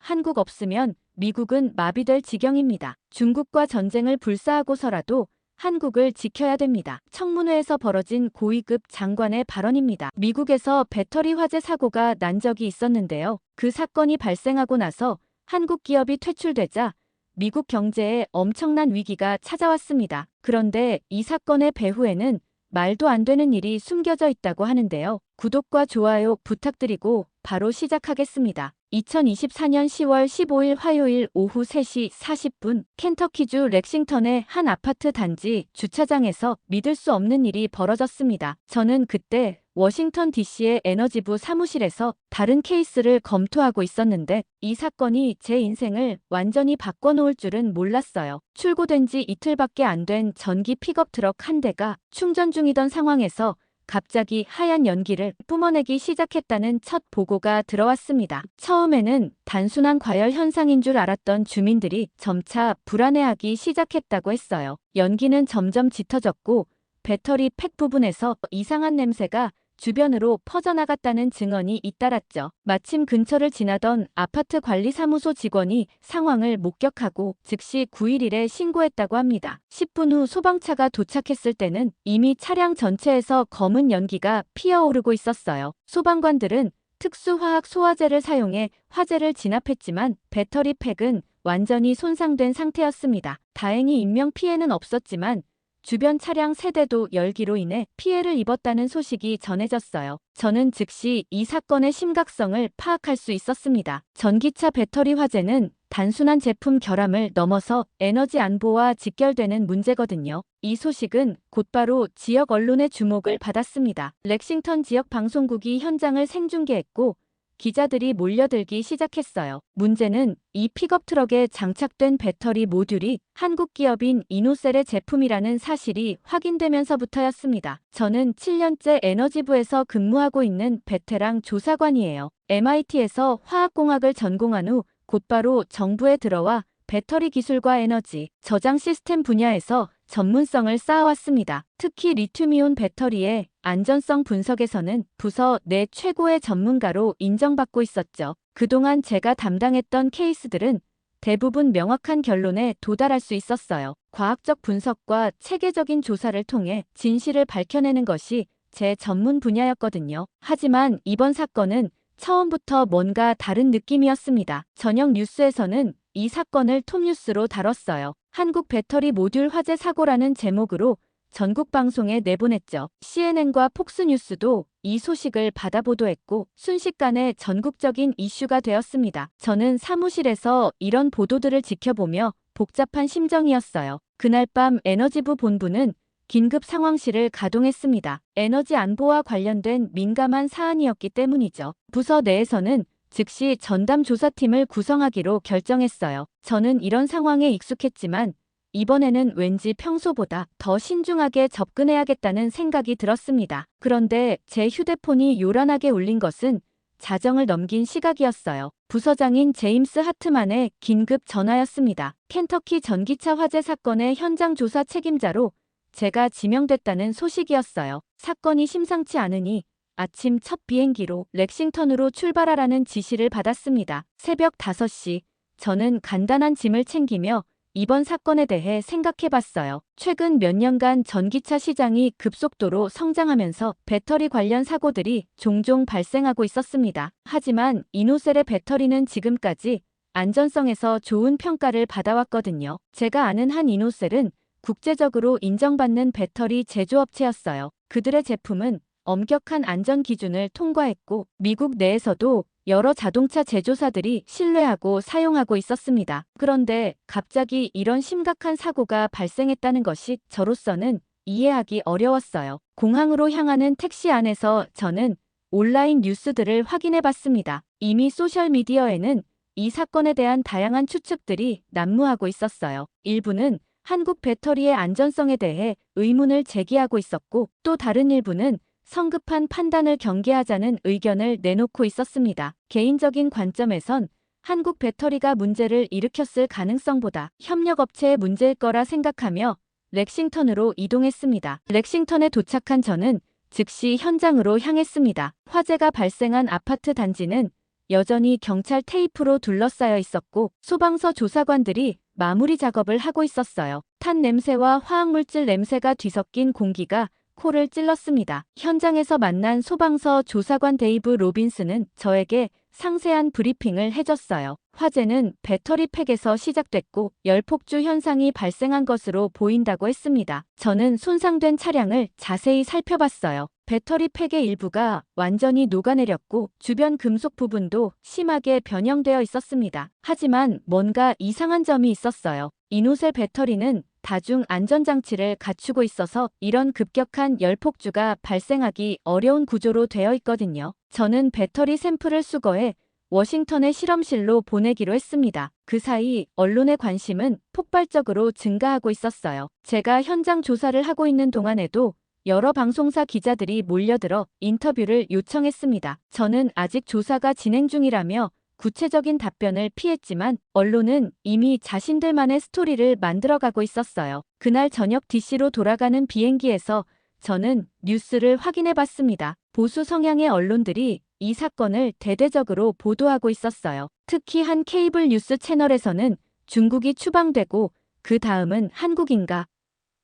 한국 없으면 미국은 마비될 지경입니다. 중국과 전쟁을 불사하고서라도 한국을 지켜야 됩니다. 청문회에서 벌어진 고위급 장관의 발언입니다. 미국에서 배터리 화재 사고가 난 적이 있었는데요. 그 사건이 발생하고 나서 한국 기업이 퇴출되자 미국 경제에 엄청난 위기가 찾아왔습니다. 그런데 이 사건의 배후에는 말도 안 되는 일이 숨겨져 있다고 하는데요. 구독과 좋아요 부탁드리고 바로 시작하겠습니다. 2024년 10월 15일 화요일 오후 3시 40분 켄터키주 렉싱턴의 한 아파트 단지 주차장에서 믿을 수 없는 일이 벌어졌습니다. 저는 그때 워싱턴 DC의 에너지부 사무실에서 다른 케이스를 검토하고 있었는데 이 사건이 제 인생을 완전히 바꿔놓을 줄은 몰랐어요. 출고된 지 이틀밖에 안 된 전기 픽업 트럭 한 대가 충전 중이던 상황에서 갑자기 하얀 연기를 뿜어내기 시작했다는 첫 보고가 들어왔습니다. 처음에는 단순한 과열 현상인 줄 알았던 주민들이 점차 불안해하기 시작했다고 했어요. 연기는 점점 짙어졌고 배터리 팩 부분에서 이상한 냄새가 주변으로 퍼져나갔다는 증언이 잇따랐죠. 마침 근처를 지나던 아파트 관리사무소 직원이 상황을 목격하고 즉시 911에 신고했다고 합니다. 10분 후 소방차가 도착했을 때는 이미 차량 전체에서 검은 연기가 피어오르고 있었어요. 소방관들은 특수화학 소화제를 사용해 화재를 진압했지만 배터리 팩은 완전히 손상된 상태였습니다. 다행히 인명피해는 없었지만 주변 차량 세대도 열기로 인해 피해를 입었다는 소식이 전해졌어요. 저는 즉시 이 사건의 심각성을 파악할 수 있었습니다. 전기차 배터리 화재는 단순한 제품 결함을 넘어서 에너지 안보와 직결되는 문제거든요. 이 소식은 곧바로 지역 언론의 주목을 받았습니다. 렉싱턴 지역 방송국이 현장을 생중계했고 기자들이 몰려들기 시작했어요. 문제는 이 픽업 트럭에 장착된 배터리 모듈이 한국 기업인 이노셀의 제품이라는 사실이 확인되면서부터였습니다. 저는 7년째 에너지부에서 근무하고 있는 베테랑 조사관이에요. MIT에서 화학공학을 전공한 후 곧바로 정부에 들어와 배터리 기술과 에너지, 저장 시스템 분야에서 전문성을 쌓아왔습니다. 특히 리튬이온 배터리의 안전성 분석에서는 부서 내 최고의 전문가로 인정받고 있었죠. 그동안 제가 담당했던 케이스들은 대부분 명확한 결론에 도달할 수 있었어요. 과학적 분석과 체계적인 조사를 통해 진실을 밝혀내는 것이 제 전문 분야였거든요. 하지만 이번 사건은 처음부터 뭔가 다른 느낌이었습니다. 저녁 뉴스에서는 이 사건을 톱뉴스로 다뤘어요. 한국 배터리 모듈 화재 사고라는 제목으로 전국 방송에 내보냈죠. CNN과 폭스뉴스도 이 소식을 받아 보도했고 순식간에 전국적인 이슈가 되었습니다. 저는 사무실에서 이런 보도들을 지켜보며 복잡한 심정이었어요. 그날 밤 에너지부 본부는 긴급 상황실을 가동했습니다. 에너지 안보와 관련된 민감한 사안이었기 때문이죠. 부서 내에서는 즉시 전담 조사팀을 구성하기로 결정했어요. 저는 이런 상황에 익숙했지만 이번에는 왠지 평소보다 더 신중하게 접근해야겠다는 생각이 들었습니다. 그런데 제 휴대폰이 요란하게 울린 것은 자정을 넘긴 시각이었어요. 부서장인 제임스 하트만의 긴급 전화였습니다. 켄터키 전기차 화재 사건의 현장 조사 책임자로 제가 지명됐다는 소식이었어요. 사건이 심상치 않으니 아침 첫 비행기로 렉싱턴으로 출발하라는 지시를 받았습니다. 새벽 5시, 저는 간단한 짐을 챙기며 이번 사건에 대해 생각해봤어요. 최근 몇 년간 전기차 시장이 급속도로 성장하면서 배터리 관련 사고들이 종종 발생하고 있었습니다. 하지만 이노셀의 배터리는 지금까지 안전성에서 좋은 평가를 받아왔거든요. 제가 아는 한 이노셀은 국제적으로 인정받는 배터리 제조업체였어요. 그들의 제품은 엄격한 안전 기준을 통과했고 미국 내에서도 여러 자동차 제조사들이 신뢰하고 사용하고 있었습니다. 그런데 갑자기 이런 심각한 사고가 발생했다는 것이 저로서는 이해하기 어려웠어요. 공항으로 향하는 택시 안에서 저는 온라인 뉴스들을 확인해 봤습니다. 이미 소셜미디어에는 이 사건에 대한 다양한 추측들이 난무하고 있었어요. 일부는 한국 배터리의 안전성에 대해 의문을 제기하고 있었고 또 다른 일부는 성급한 판단을 경계하자는 의견을 내놓고 있었습니다. 개인적인 관점에선 한국 배터리가 문제를 일으켰을 가능성보다 협력업체의 문제일 거라 생각하며 렉싱턴으로 이동했습니다. 렉싱턴에 도착한 저는 즉시 현장으로 향했습니다. 화재가 발생한 아파트 단지는 여전히 경찰 테이프로 둘러싸여 있었고 소방서 조사관들이 마무리 작업을 하고 있었어요. 탄 냄새와 화학물질 냄새가 뒤섞인 공기가 코를 찔렀습니다. 현장에서 만난 소방서 조사관 데이브 로빈스는 저에게 상세한 브리핑을 해줬어요. 화재는 배터리 팩에서 시작됐고 열폭주 현상이 발생한 것으로 보인다고 했습니다. 저는 손상된 차량을 자세히 살펴봤어요. 배터리 팩의 일부가 완전히 녹아내렸고 주변 금속 부분도 심하게 변형되어 있었습니다. 하지만 뭔가 이상한 점이 있었어요. 이노셀 배터리는 다중 안전장치를 갖추고 있어서 이런 급격한 열폭주가 발생하기 어려운 구조로 되어 있거든요. 저는 배터리 샘플을 수거해 워싱턴의 실험실로 보내기로 했습니다. 그 사이 언론의 관심은 폭발적으로 증가하고 있었어요. 제가 현장 조사를 하고 있는 동안에도 여러 방송사 기자들이 몰려들어 인터뷰를 요청했습니다. 저는 아직 조사가 진행 중이라며 구체적인 답변을 피했지만 언론은 이미 자신들만의 스토리를 만들어가고 있었어요. 그날 저녁 DC로 돌아가는 비행기에서 저는 뉴스를 확인해봤습니다. 보수 성향의 언론들이 이 사건을 대대적으로 보도하고 있었어요. 특히 한 케이블 뉴스 채널에서는 중국이 추방되고 그 다음은 한국인가?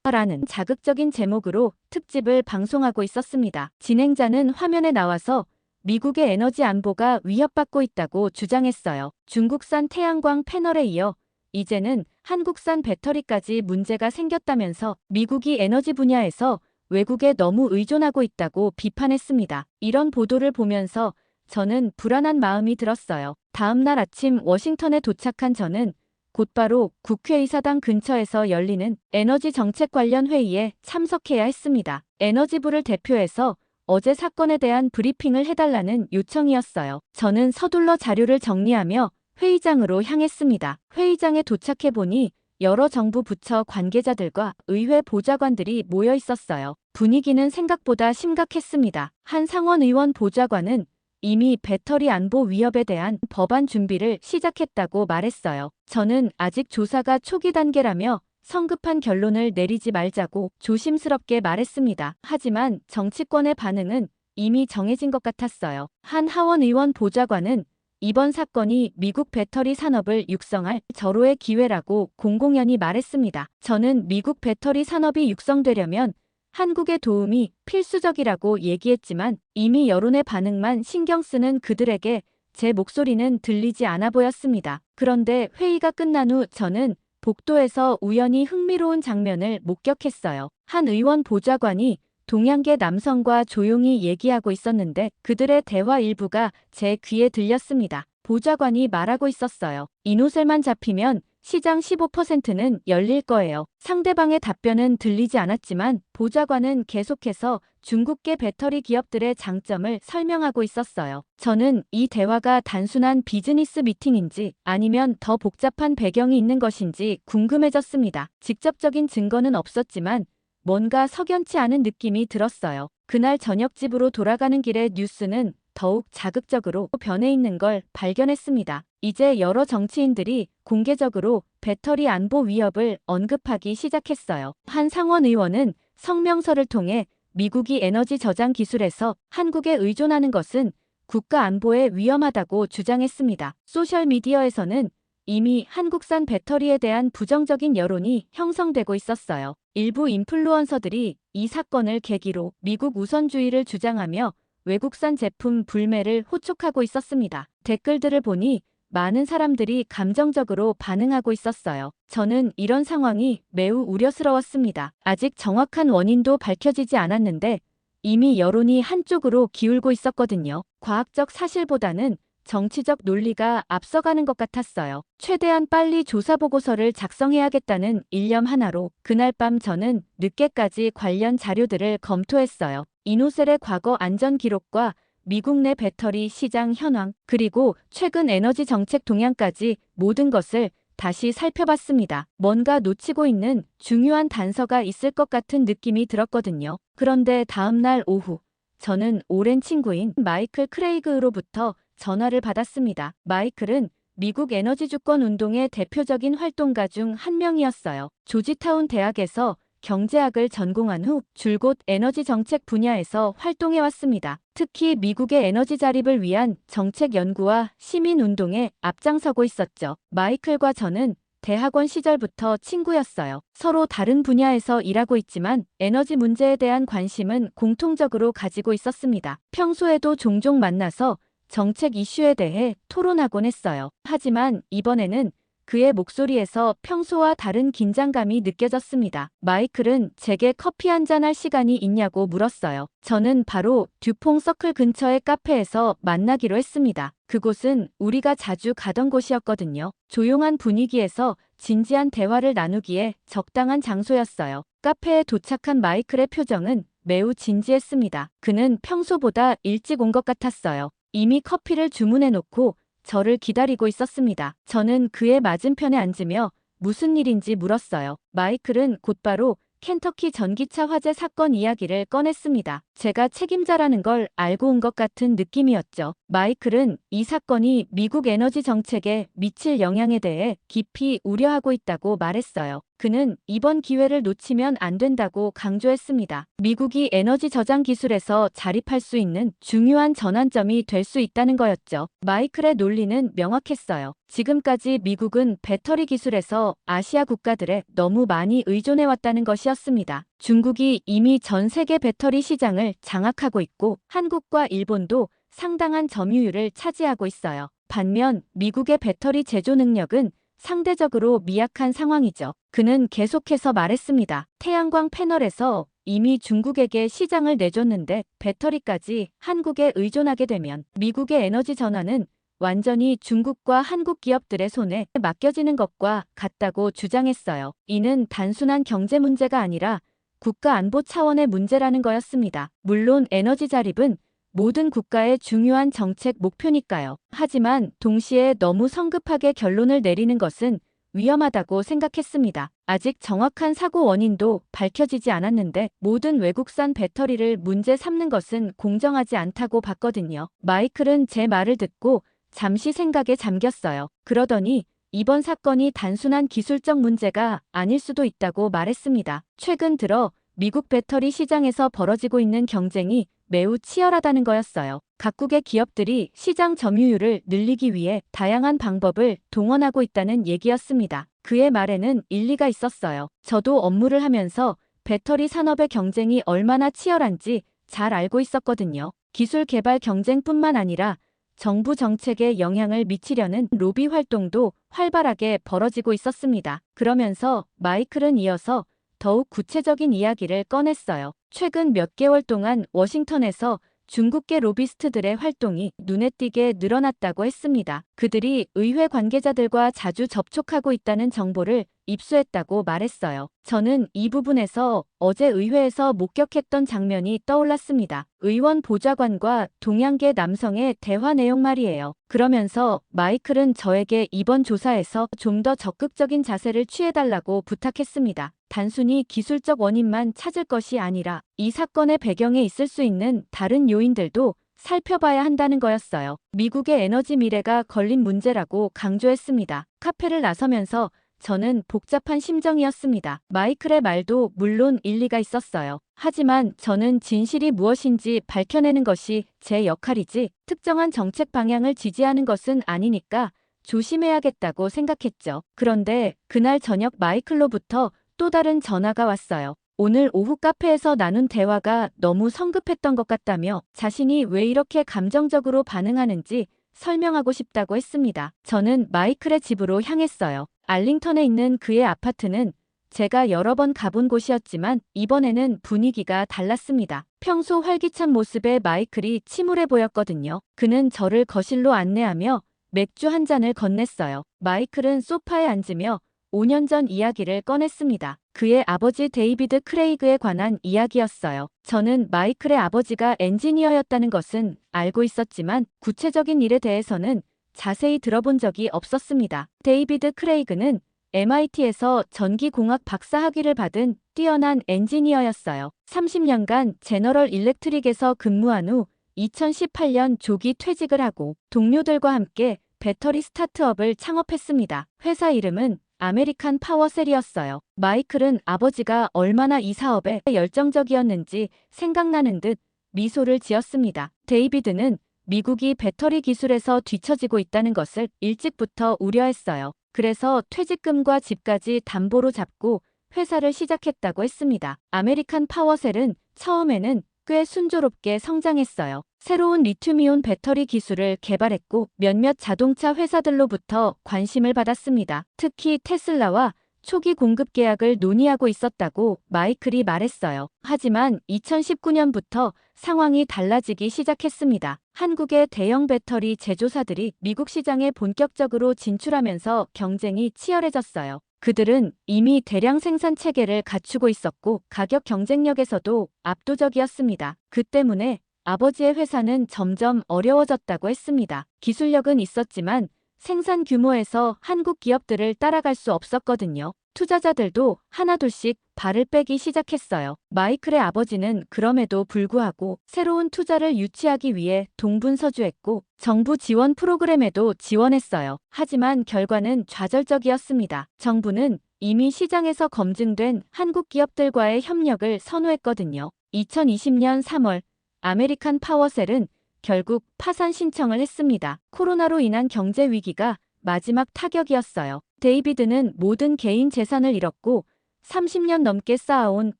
라는 자극적인 제목으로 특집을 방송하고 있었습니다. 진행자는 화면에 나와서 미국의 에너지 안보가 위협받고 있다고 주장했어요. 중국산 태양광 패널에 이어 이제는 한국산 배터리까지 문제가 생겼다면서 미국이 에너지 분야에서 외국에 너무 의존하고 있다고 비판했습니다. 이런 보도를 보면서 저는 불안한 마음이 들었어요. 다음 날 아침 워싱턴에 도착한 저는 곧바로 국회의사당 근처에서 열리는 에너지 정책 관련 회의에 참석해야 했습니다. 에너지부를 대표해서 어제 사건에 대한 브리핑을 해달라는 요청이었어요. 저는 서둘러 자료를 정리하며 회의장으로 향했습니다. 회의장에 도착해보니 여러 정부 부처 관계자들과 의회 보좌관들이 모여 있었어요. 분위기는 생각보다 심각했습니다. 한 상원 의원 보좌관은 이미 배터리 안보 위협에 대한 법안 준비를 시작했다고 말했어요. 저는 아직 조사가 초기 단계라며 성급한 결론을 내리지 말자고 조심스럽게 말했습니다. 하지만 정치권의 반응은 이미 정해진 것 같았어요. 한 하원 의원 보좌관은 이번 사건이 미국 배터리 산업을 육성할 절호의 기회라고 공공연히 말했습니다. 저는 미국 배터리 산업이 육성되려면 한국의 도움이 필수적이라고 얘기했지만 이미 여론의 반응만 신경 쓰는 그들에게 제 목소리는 들리지 않아 보였습니다. 그런데 회의가 끝난 후 저는 복도에서 우연히 흥미로운 장면을 목격했어요. 한 의원 보좌관이 동양계 남성과 조용히 얘기하고 있었는데 그들의 대화 일부가 제 귀에 들렸습니다. 보좌관이 말하고 있었어요. 이노셀만 잡히면 시장 15%는 열릴 거예요. 상대방의 답변은 들리지 않았지만 보좌관은 계속해서 중국계 배터리 기업들의 장점을 설명하고 있었어요. 저는 이 대화가 단순한 비즈니스 미팅인지 아니면 더 복잡한 배경이 있는 것인지 궁금해졌습니다. 직접적인 증거는 없었지만 뭔가 석연치 않은 느낌이 들었어요. 그날 저녁 집으로 돌아가는 길에 뉴스는 더욱 자극적으로 변해 있는 걸 발견했습니다. 이제 여러 정치인들이 공개적으로 배터리 안보 위협을 언급하기 시작했어요. 한 상원 의원은 성명서를 통해 미국이 에너지 저장 기술에서 한국에 의존하는 것은 국가 안보에 위험하다고 주장했습니다. 소셜미디어에서는 이미 한국산 배터리에 대한 부정적인 여론이 형성되고 있었어요. 일부 인플루언서들이 이 사건을 계기로 미국 우선주의를 주장하며 외국산 제품 불매를 호촉하고 있었습니다. 댓글들을 보니 많은 사람들이 감정적으로 반응하고 있었어요. 저는 이런 상황이 매우 우려스러웠습니다. 아직 정확한 원인도 밝혀지지 않았는데 이미 여론이 한쪽으로 기울고 있었거든요. 과학적 사실보다는 정치적 논리가 앞서가는 것 같았어요. 최대한 빨리 조사보고서를 작성해야겠다는 일념 하나로 그날 밤 저는 늦게까지 관련 자료들을 검토했어요. 이노셀의 과거 안전 기록과 미국 내 배터리 시장 현황, 그리고 최근 에너지 정책 동향까지 모든 것을 다시 살펴봤습니다. 뭔가 놓치고 있는 중요한 단서가 있을 것 같은 느낌이 들었거든요. 그런데 다음 날 오후, 저는 오랜 친구인 마이클 크레이그로부터 전화를 받았습니다. 마이클은 미국 에너지 주권 운동의 대표적인 활동가 중 한 명이었어요. 조지타운 대학에서 경제학을 전공한 후 줄곧 에너지 정책 분야에서 활동해왔습니다. 특히 미국의 에너지 자립을 위한 정책 연구와 시민운동에 앞장서고 있었죠. 마이클과 저는 대학원 시절부터 친구였어요. 서로 다른 분야에서 일하고 있지만 에너지 문제에 대한 관심은 공통적으로 가지고 있었습니다. 평소에도 종종 만나서 정책 이슈에 대해 토론하곤 했어요. 하지만 이번에는 그의 목소리에서 평소와 다른 긴장감이 느껴졌습니다. 마이클은 제게 커피 한잔 할 시간이 있냐고 물었어요. 저는 바로 듀퐁 서클 근처의 카페에서 만나기로 했습니다. 그곳은 우리가 자주 가던 곳이었거든요. 조용한 분위기에서 진지한 대화를 나누기에 적당한 장소였어요. 카페에 도착한 마이클의 표정은 매우 진지했습니다. 그는 평소보다 일찍 온 것 같았어요. 이미 커피를 주문해놓고 저를 기다리고 있었습니다. 저는 그의 맞은편에 앉으며 무슨 일인지 물었어요. 마이클은 곧바로 켄터키 전기차 화재 사건 이야기를 꺼냈습니다. 제가 책임자라는 걸 알고 온 것 같은 느낌이었죠. 마이클은 이 사건이 미국 에너지 정책에 미칠 영향에 대해 깊이 우려하고 있다고 말했어요. 그는 이번 기회를 놓치면 안 된다고 강조했습니다. 미국이 에너지 저장 기술에서 자립할 수 있는 중요한 전환점이 될 수 있다는 거였죠. 마이클의 논리는 명확했어요. 지금까지 미국은 배터리 기술에서 아시아 국가들에 너무 많이 의존해왔다는 것이었습니다. 중국이 이미 전 세계 배터리 시장을 장악하고 있고 한국과 일본도 상당한 점유율을 차지하고 있어요. 반면 미국의 배터리 제조 능력은 상대적으로 미약한 상황이죠. 그는 계속해서 말했습니다. 태양광 패널에서 이미 중국에게 시장을 내줬는데 배터리까지 한국에 의존하게 되면 미국의 에너지 전환은 완전히 중국과 한국 기업들의 손에 맡겨지는 것과 같다고 주장했어요. 이는 단순한 경제 문제가 아니라 국가 안보 차원의 문제라는 거였습니다. 물론 에너지 자립은 모든 국가의 중요한 정책 목표니까요. 하지만 동시에 너무 성급하게 결론을 내리는 것은 위험하다고 생각했습니다. 아직 정확한 사고 원인도 밝혀지지 않았는데 모든 외국산 배터리를 문제 삼는 것은 공정하지 않다고 봤거든요. 마이클은 제 말을 듣고 잠시 생각에 잠겼어요. 그러더니 이번 사건이 단순한 기술적 문제가 아닐 수도 있다고 말했습니다. 최근 들어 미국 배터리 시장에서 벌어지고 있는 경쟁이 매우 치열하다는 거였어요. 각국의 기업들이 시장 점유율을 늘리기 위해 다양한 방법을 동원하고 있다는 얘기였습니다. 그의 말에는 일리가 있었어요. 저도 업무를 하면서 배터리 산업의 경쟁이 얼마나 치열한지 잘 알고 있었거든요. 기술 개발 경쟁뿐만 아니라 정부 정책에 영향을 미치려는 로비 활동도 활발하게 벌어지고 있었습니다. 그러면서 마이클은 이어서 더욱 구체적인 이야기를 꺼냈어요. 최근 몇 개월 동안 워싱턴에서 중국계 로비스트들의 활동이 눈에 띄게 늘어났다고 했습니다. 그들이 의회 관계자들과 자주 접촉하고 있다는 정보를 입수했다고 말했어요. 저는 이 부분에서 어제 의회에서 목격했던 장면이 떠올랐습니다. 의원 보좌관과 동양계 남성의 대화 내용 말이에요. 그러면서 마이클은 저에게 이번 조사에서 좀 더 적극적인 자세를 취해달라고 부탁했습니다. 단순히 기술적 원인만 찾을 것이 아니라 이 사건의 배경에 있을 수 있는 다른 요인들도 살펴봐야 한다는 거였어요. 미국의 에너지 미래가 걸린 문제라고 강조했습니다. 카페를 나서면서 저는 복잡한 심정이었습니다. 마이클의 말도 물론 일리가 있었어요. 하지만 저는 진실이 무엇인지 밝혀내는 것이 제 역할이지 특정한 정책 방향을 지지하는 것은 아니니까 조심해야겠다고 생각했죠. 그런데 그날 저녁 마이클로부터 또 다른 전화가 왔어요. 오늘 오후 카페에서 나눈 대화가 너무 성급했던 것 같다며 자신이 왜 이렇게 감정적으로 반응하는지 설명하고 싶다고 했습니다. 저는 마이클의 집으로 향했어요. 알링턴에 있는 그의 아파트는 제가 여러 번 가본 곳이었지만 이번에는 분위기가 달랐습니다. 평소 활기찬 모습의 마이클이 침울해 보였거든요. 그는 저를 거실로 안내하며 맥주 한 잔을 건넸어요. 마이클은 소파에 앉으며 5년 전 이야기를 꺼냈습니다. 그의 아버지 데이비드 크레이그에 관한 이야기였어요. 저는 마이클의 아버지가 엔지니어였다는 것은 알고 있었지만 구체적인 일에 대해서는 자세히 들어본 적이 없었습니다. 데이비드 크레이그는 MIT에서 전기공학 박사 학위를 받은 뛰어난 엔지니어였어요. 30년간 제너럴 일렉트릭에서 근무한 후 2018년 조기 퇴직을 하고 동료들과 함께 배터리 스타트업을 창업했습니다. 회사 이름은 아메리칸 파워셀이었어요. 마이클은 아버지가 얼마나 이 사업에 열정적이었는지 생각나는 듯 미소를 지었습니다. 데이비드는 미국이 배터리 기술에서 뒤처지고 있다는 것을 일찍부터 우려했어요. 그래서 퇴직금과 집까지 담보로 잡고 회사를 시작했다고 했습니다. 아메리칸 파워셀은 처음에는 꽤 순조롭게 성장했어요. 새로운 리튬이온 배터리 기술을 개발했고 몇몇 자동차 회사들로부터 관심을 받았습니다. 특히 테슬라와 초기 공급 계약을 논의하고 있었다고 마이클이 말했어요. 하지만 2019년부터 상황이 달라지기 시작했습니다. 한국의 대형 배터리 제조사들이 미국 시장에 본격적으로 진출하면서 경쟁이 치열해졌어요. 그들은 이미 대량 생산 체계를 갖추고 있었고 가격 경쟁력에서도 압도적이었습니다. 그 때문에 아버지의 회사는 점점 어려워졌다고 했습니다. 기술력은 있었지만 생산 규모에서 한국 기업들을 따라갈 수 없었거든요. 투자자들도 하나둘씩 발을 빼기 시작했어요. 마이클의 아버지는 그럼에도 불구하고 새로운 투자를 유치하기 위해 동분서주했고 정부 지원 프로그램에도 지원했어요. 하지만 결과는 좌절적이었습니다. 정부는 이미 시장에서 검증된 한국 기업들과의 협력을 선호했거든요. 2020년 3월 아메리칸 파워셀은 결국 파산 신청을 했습니다. 코로나로 인한 경제 위기가 마지막 타격이었어요. 데이비드는 모든 개인 재산을 잃었고 30년 넘게 쌓아온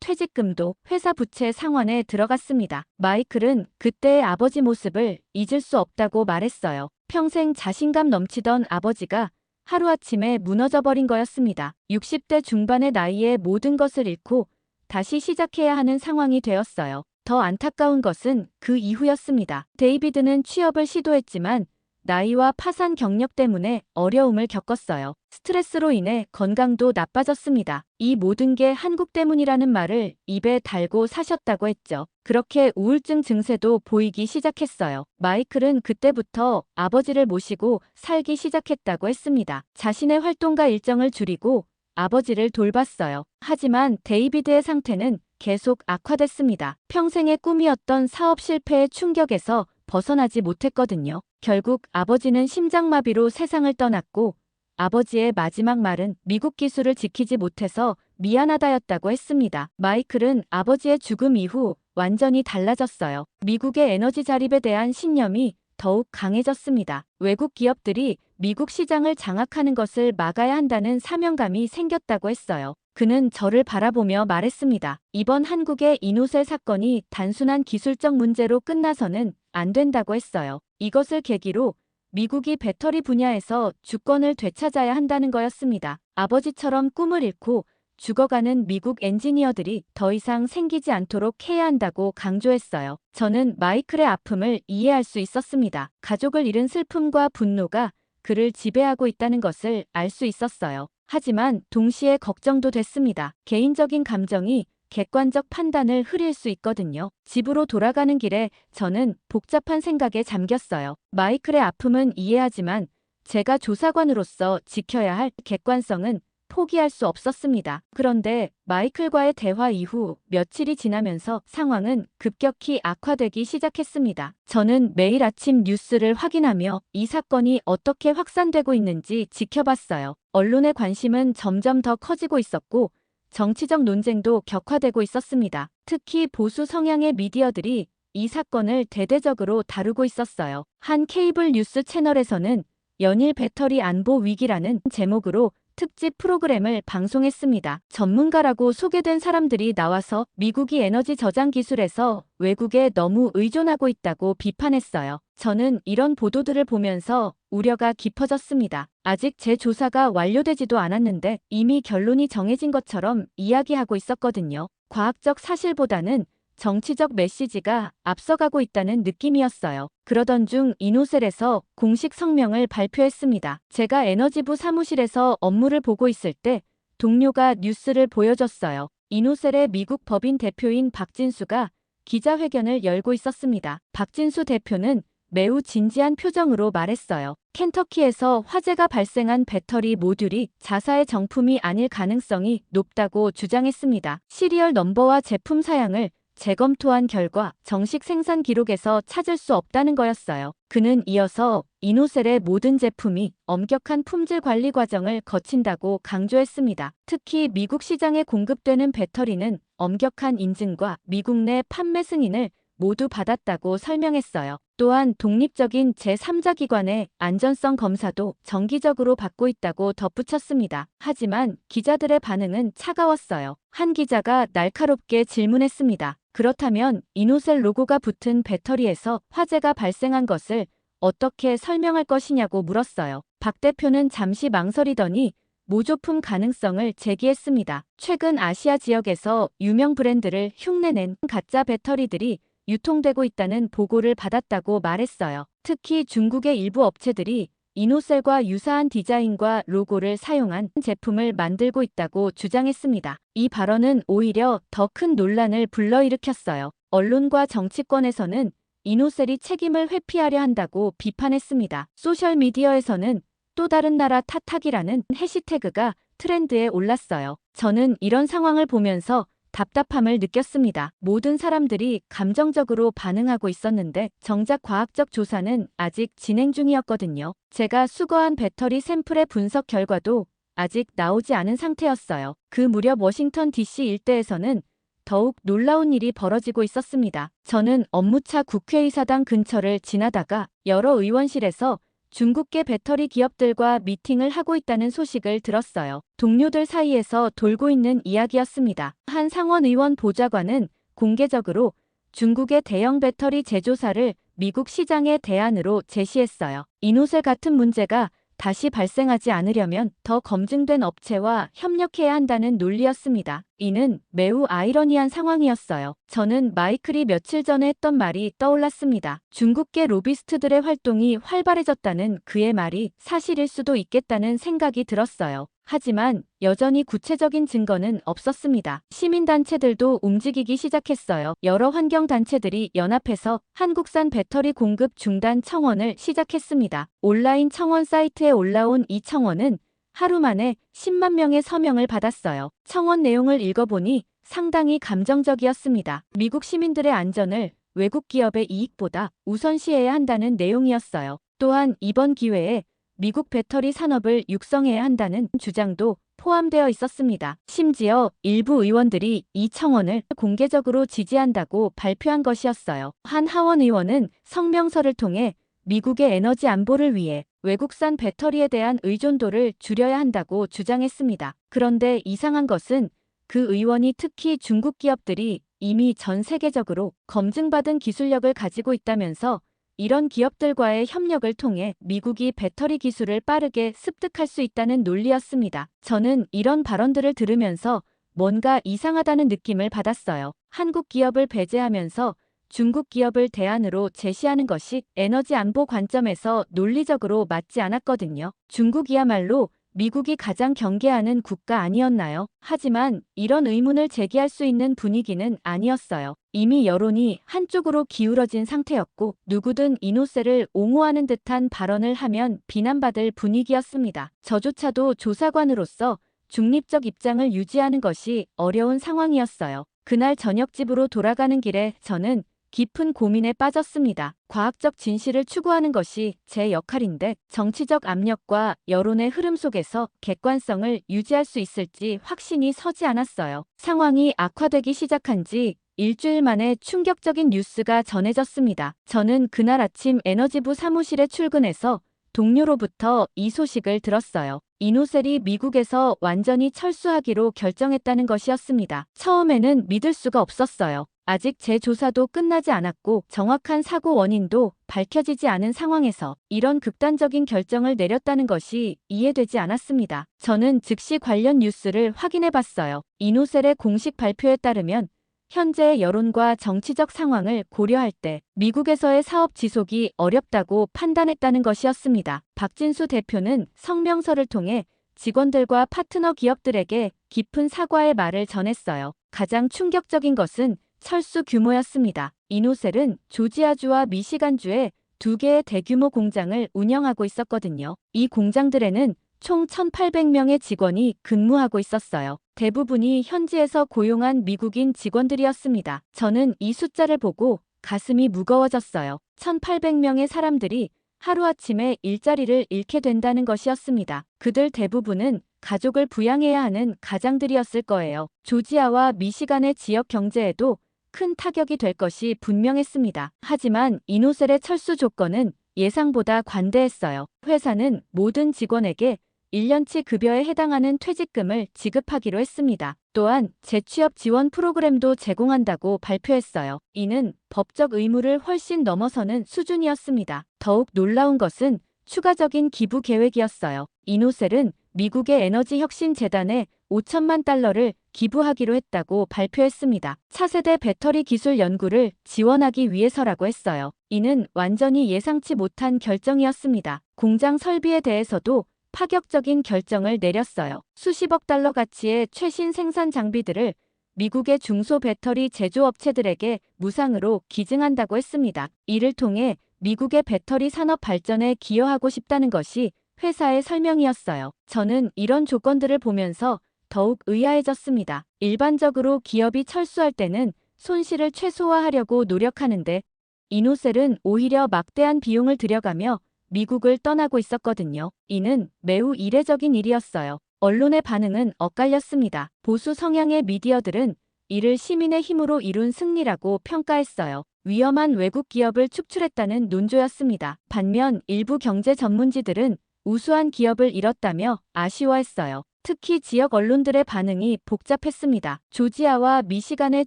퇴직금도 회사 부채 상환에 들어갔습니다. 마이클은 그때의 아버지 모습을 잊을 수 없다고 말했어요. 평생 자신감 넘치던 아버지가 하루아침에 무너져버린 거였습니다. 60대 중반의 나이에 모든 것을 잃고 다시 시작해야 하는 상황이 되었어요. 더 안타까운 것은 그 이후였습니다. 데이비드는 취업을 시도했지만 나이와 파산 경력 때문에 어려움을 겪었어요. 스트레스로 인해 건강도 나빠졌습니다. 이 모든 게 한국 때문이라는 말을 입에 달고 사셨다고 했죠. 그렇게 우울증 증세도 보이기 시작했어요. 마이클은 그때부터 아버지를 모시고 살기 시작했다고 했습니다. 자신의 활동과 일정을 줄이고 아버지를 돌봤어요. 하지만 데이비드의 상태는 계속 악화됐습니다. 평생의 꿈이었던 사업 실패의 충격에서 벗어나지 못했거든요. 결국 아버지는 심장마비로 세상을 떠났고 아버지의 마지막 말은 미국 기술을 지키지 못해서 미안하다였다고 했습니다. 마이클은 아버지의 죽음 이후 완전히 달라졌어요. 미국의 에너지 자립에 대한 신념이 더욱 강해졌습니다. 외국 기업들이 미국 시장을 장악하는 것을 막아야 한다는 사명감이 생겼다고 했어요. 그는 저를 바라보며 말했습니다. 이번 한국의 이노셀 사건이 단순한 기술적 문제로 끝나서는 안 된다고 했어요. 이것을 계기로 미국이 배터리 분야에서 주권을 되찾아야 한다는 거였습니다. 아버지처럼 꿈을 잃고 죽어가는 미국 엔지니어들이 더 이상 생기지 않도록 해야 한다고 강조했어요. 저는 마이클의 아픔을 이해할 수 있었습니다. 가족을 잃은 슬픔과 분노가 그를 지배하고 있다는 것을 알 수 있었어요. 하지만 동시에 걱정도 됐습니다. 개인적인 감정이 객관적 판단을 흐릴 수 있거든요. 집으로 돌아가는 길에 저는 복잡한 생각에 잠겼어요. 마이클의 아픔은 이해하지만 제가 조사관으로서 지켜야 할 객관성은 포기할 수 없었습니다. 그런데 마이클과의 대화 이후 며칠이 지나면서 상황은 급격히 악화되기 시작했습니다. 저는 매일 아침 뉴스를 확인하며 이 사건이 어떻게 확산되고 있는지 지켜봤어요. 언론의 관심은 점점 더 커지고 있었고 정치적 논쟁도 격화되고 있었습니다. 특히 보수 성향의 미디어들이 이 사건을 대대적으로 다루고 있었어요. 한 케이블 뉴스 채널에서는 연일 배터리 안보 위기라는 제목으로 특집 프로그램을 방송했습니다. 전문가라고 소개된 사람들이 나와서 미국이 에너지 저장 기술에서 외국에 너무 의존하고 있다고 비판했어요. 저는 이런 보도들을 보면서 우려가 깊어졌습니다. 아직 제 조사가 완료되지도 않았는데 이미 결론이 정해진 것처럼 이야기하고 있었거든요. 과학적 사실보다는 정치적 메시지가 앞서가고 있다는 느낌이었어요. 그러던 중 이노셀에서 공식 성명을 발표했습니다. 제가 에너지부 사무실에서 업무를 보고 있을 때 동료가 뉴스를 보여줬어요. 이노셀의 미국 법인 대표인 박진수가 기자회견을 열고 있었습니다. 박진수 대표는 매우 진지한 표정으로 말했어요. 켄터키에서 화재가 발생한 배터리 모듈이 자사의 정품이 아닐 가능성이 높다고 주장했습니다. 시리얼 넘버와 제품 사양을 재검토한 결과 정식 생산 기록에서 찾을 수 없다는 거였어요. 그는 이어서 이노셀의 모든 제품이 엄격한 품질 관리 과정을 거친다고 강조했습니다. 특히 미국 시장에 공급되는 배터리는 엄격한 인증과 미국 내 판매 승인을 모두 받았다고 설명했어요. 또한 독립적인 제3자 기관의 안전성 검사도 정기적으로 받고 있다고 덧붙였습니다. 하지만 기자들의 반응은 차가웠어요. 한 기자가 날카롭게 질문했습니다. 그렇다면 이노셀 로고가 붙은 배터리에서 화재가 발생한 것을 어떻게 설명할 것이냐고 물었어요. 박 대표는 잠시 망설이더니 모조품 가능성을 제기했습니다. 최근 아시아 지역에서 유명 브랜드를 흉내낸 가짜 배터리들이 유통되고 있다는 보고를 받았다고 말했어요. 특히 중국의 일부 업체들이 이노셀과 유사한 디자인과 로고를 사용한 제품을 만들고 있다고 주장했습니다. 이 발언은 오히려 더 큰 논란을 불러일으켰어요. 언론과 정치권에서는 이노셀이 책임을 회피하려 한다고 비판했습니다. 소셜미디어에서는 또 다른 나라 탓하기라는 해시태그가 트렌드에 올랐어요. 저는 이런 상황을 보면서 답답함을 느꼈습니다. 모든 사람들이 감정적으로 반응하고 있었는데 정작 과학적 조사는 아직 진행 중이었거든요. 제가 수거한 배터리 샘플의 분석 결과도 아직 나오지 않은 상태였어요. 그 무렵 워싱턴 DC 일대에서는 더욱 놀라운 일이 벌어지고 있었습니다. 저는 업무차 국회의사당 근처를 지나다가 여러 의원실에서 중국계 배터리 기업들과 미팅을 하고 있다는 소식을 들었어요. 동료들 사이에서 돌고 있는 이야기였습니다. 한 상원 의원 보좌관은 공개적으로 중국의 대형 배터리 제조사를 미국 시장의 대안으로 제시했어요. 이노셀 같은 문제가 다시 발생하지 않으려면 더 검증된 업체와 협력해야 한다는 논리였습니다. 이는 매우 아이러니한 상황이었어요. 저는 마이클이 며칠 전에 했던 말이 떠올랐습니다. 중국계 로비스트들의 활동이 활발해졌다는 그의 말이 사실일 수도 있겠다는 생각이 들었어요. 하지만 여전히 구체적인 증거는 없었습니다. 시민단체들도 움직이기 시작했어요. 여러 환경단체들이 연합해서 한국산 배터리 공급 중단 청원을 시작했습니다. 온라인 청원 사이트에 올라온 이 청원은 하루 만에 10만 명의 서명을 받았어요. 청원 내용을 읽어보니 상당히 감정적이었습니다. 미국 시민들의 안전을 외국 기업의 이익보다 우선시해야 한다는 내용이었어요. 또한 이번 기회에 미국 배터리 산업을 육성해야 한다는 주장도 포함되어 있었습니다. 심지어 일부 의원들이 이 청원을 공개적으로 지지한다고 발표한 것이었어요. 한 하원 의원은 성명서를 통해 미국의 에너지 안보를 위해 외국산 배터리에 대한 의존도를 줄여야 한다고 주장했습니다. 그런데 이상한 것은 그 의원이 특히 중국 기업들이 이미 전 세계적으로 검증받은 기술력을 가지고 있다면서 이런 기업들과의 협력을 통해 미국이 배터리 기술을 빠르게 습득할 수 있다는 논리였습니다. 저는 이런 발언들을 들으면서 뭔가 이상하다는 느낌을 받았어요. 한국 기업을 배제하면서 중국 기업을 대안으로 제시하는 것이 에너지 안보 관점에서 논리적으로 맞지 않았거든요. 중국이야말로 미국이 가장 경계하는 국가 아니었나요? 하지만 이런 의문을 제기할 수 있는 분위기는 아니었어요. 이미 여론이 한쪽으로 기울어진 상태였고 누구든 이노셀을 옹호하는 듯한 발언을 하면 비난받을 분위기였습니다. 저조차도 조사관으로서 중립적 입장을 유지하는 것이 어려운 상황이었어요. 그날 저녁 집으로 돌아가는 길에 저는 깊은 고민에 빠졌습니다. 과학적 진실을 추구하는 것이 제 역할인데 정치적 압력과 여론의 흐름 속에서 객관성을 유지할 수 있을지 확신이 서지 않았어요. 상황이 악화되기 시작한 지 일주일 만에 충격적인 뉴스가 전해졌습니다. 저는 그날 아침 에너지부 사무실에 출근해서 동료로부터 이 소식을 들었어요. 이노셀이 미국에서 완전히 철수하기로 결정했다는 것이었습니다. 처음에는 믿을 수가 없었어요. 아직 재조사도 끝나지 않았고 정확한 사고 원인도 밝혀지지 않은 상황에서 이런 극단적인 결정을 내렸다는 것이 이해되지 않았습니다. 저는 즉시 관련 뉴스를 확인해 봤어요. 이노셀의 공식 발표에 따르면 현재의 여론과 정치적 상황을 고려할 때 미국에서의 사업 지속이 어렵다고 판단했다는 것이었습니다. 박진수 대표는 성명서를 통해 직원들과 파트너 기업들에게 깊은 사과의 말을 전했어요. 가장 충격적인 것은 철수 규모였습니다. 이노셀은 조지아주와 미시간주에 2개의 대규모 공장을 운영하고 있었거든요. 이 공장들에는 총 1,800명의 직원이 근무하고 있었어요. 대부분이 현지에서 고용한 미국인 직원들이었습니다. 저는 이 숫자를 보고 가슴이 무거워졌어요. 1,800명의 사람들이 하루아침에 일자리를 잃게 된다는 것이었습니다. 그들 대부분은 가족을 부양해야 하는 가장들이었을 거예요. 조지아와 미시간의 지역 경제에도 큰 타격이 될 것이 분명했습니다. 하지만 이노셀의 철수 조건은 예상보다 관대했어요. 회사는 모든 직원에게 1년치 급여에 해당하는 퇴직금을 지급하기로 했습니다. 또한 재취업 지원 프로그램도 제공한다고 발표했어요. 이는 법적 의무를 훨씬 넘어서는 수준이었습니다. 더욱 놀라운 것은 추가적인 기부 계획이었어요. 이노셀은 미국의 에너지 혁신 재단에 5천만 달러를 기부하기로 했다고 발표했습니다. 차세대 배터리 기술 연구를 지원하기 위해서라고 했어요. 이는 완전히 예상치 못한 결정이었습니다. 공장 설비에 대해서도 파격적인 결정을 내렸어요. 수십억 달러 가치의 최신 생산 장비들을 미국의 중소 배터리 제조업체들에게 무상으로 기증한다고 했습니다. 이를 통해 미국의 배터리 산업 발전에 기여하고 싶다는 것이 회사의 설명이었어요. 저는 이런 조건들을 보면서 더욱 의아해졌습니다. 일반적으로 기업이 철수할 때는 손실을 최소화하려고 노력하는데 이노셀은 오히려 막대한 비용을 들여가며 미국을 떠나고 있었거든요. 이는 매우 이례적인 일이었어요. 언론의 반응은 엇갈렸습니다. 보수 성향의 미디어들은 이를 시민의 힘으로 이룬 승리라고 평가했어요. 위험한 외국 기업을 축출했다는 논조였습니다. 반면 일부 경제 전문지들은 우수한 기업을 잃었다며 아쉬워했어요. 특히 지역 언론들의 반응이 복잡했습니다. 조지아와 미시간의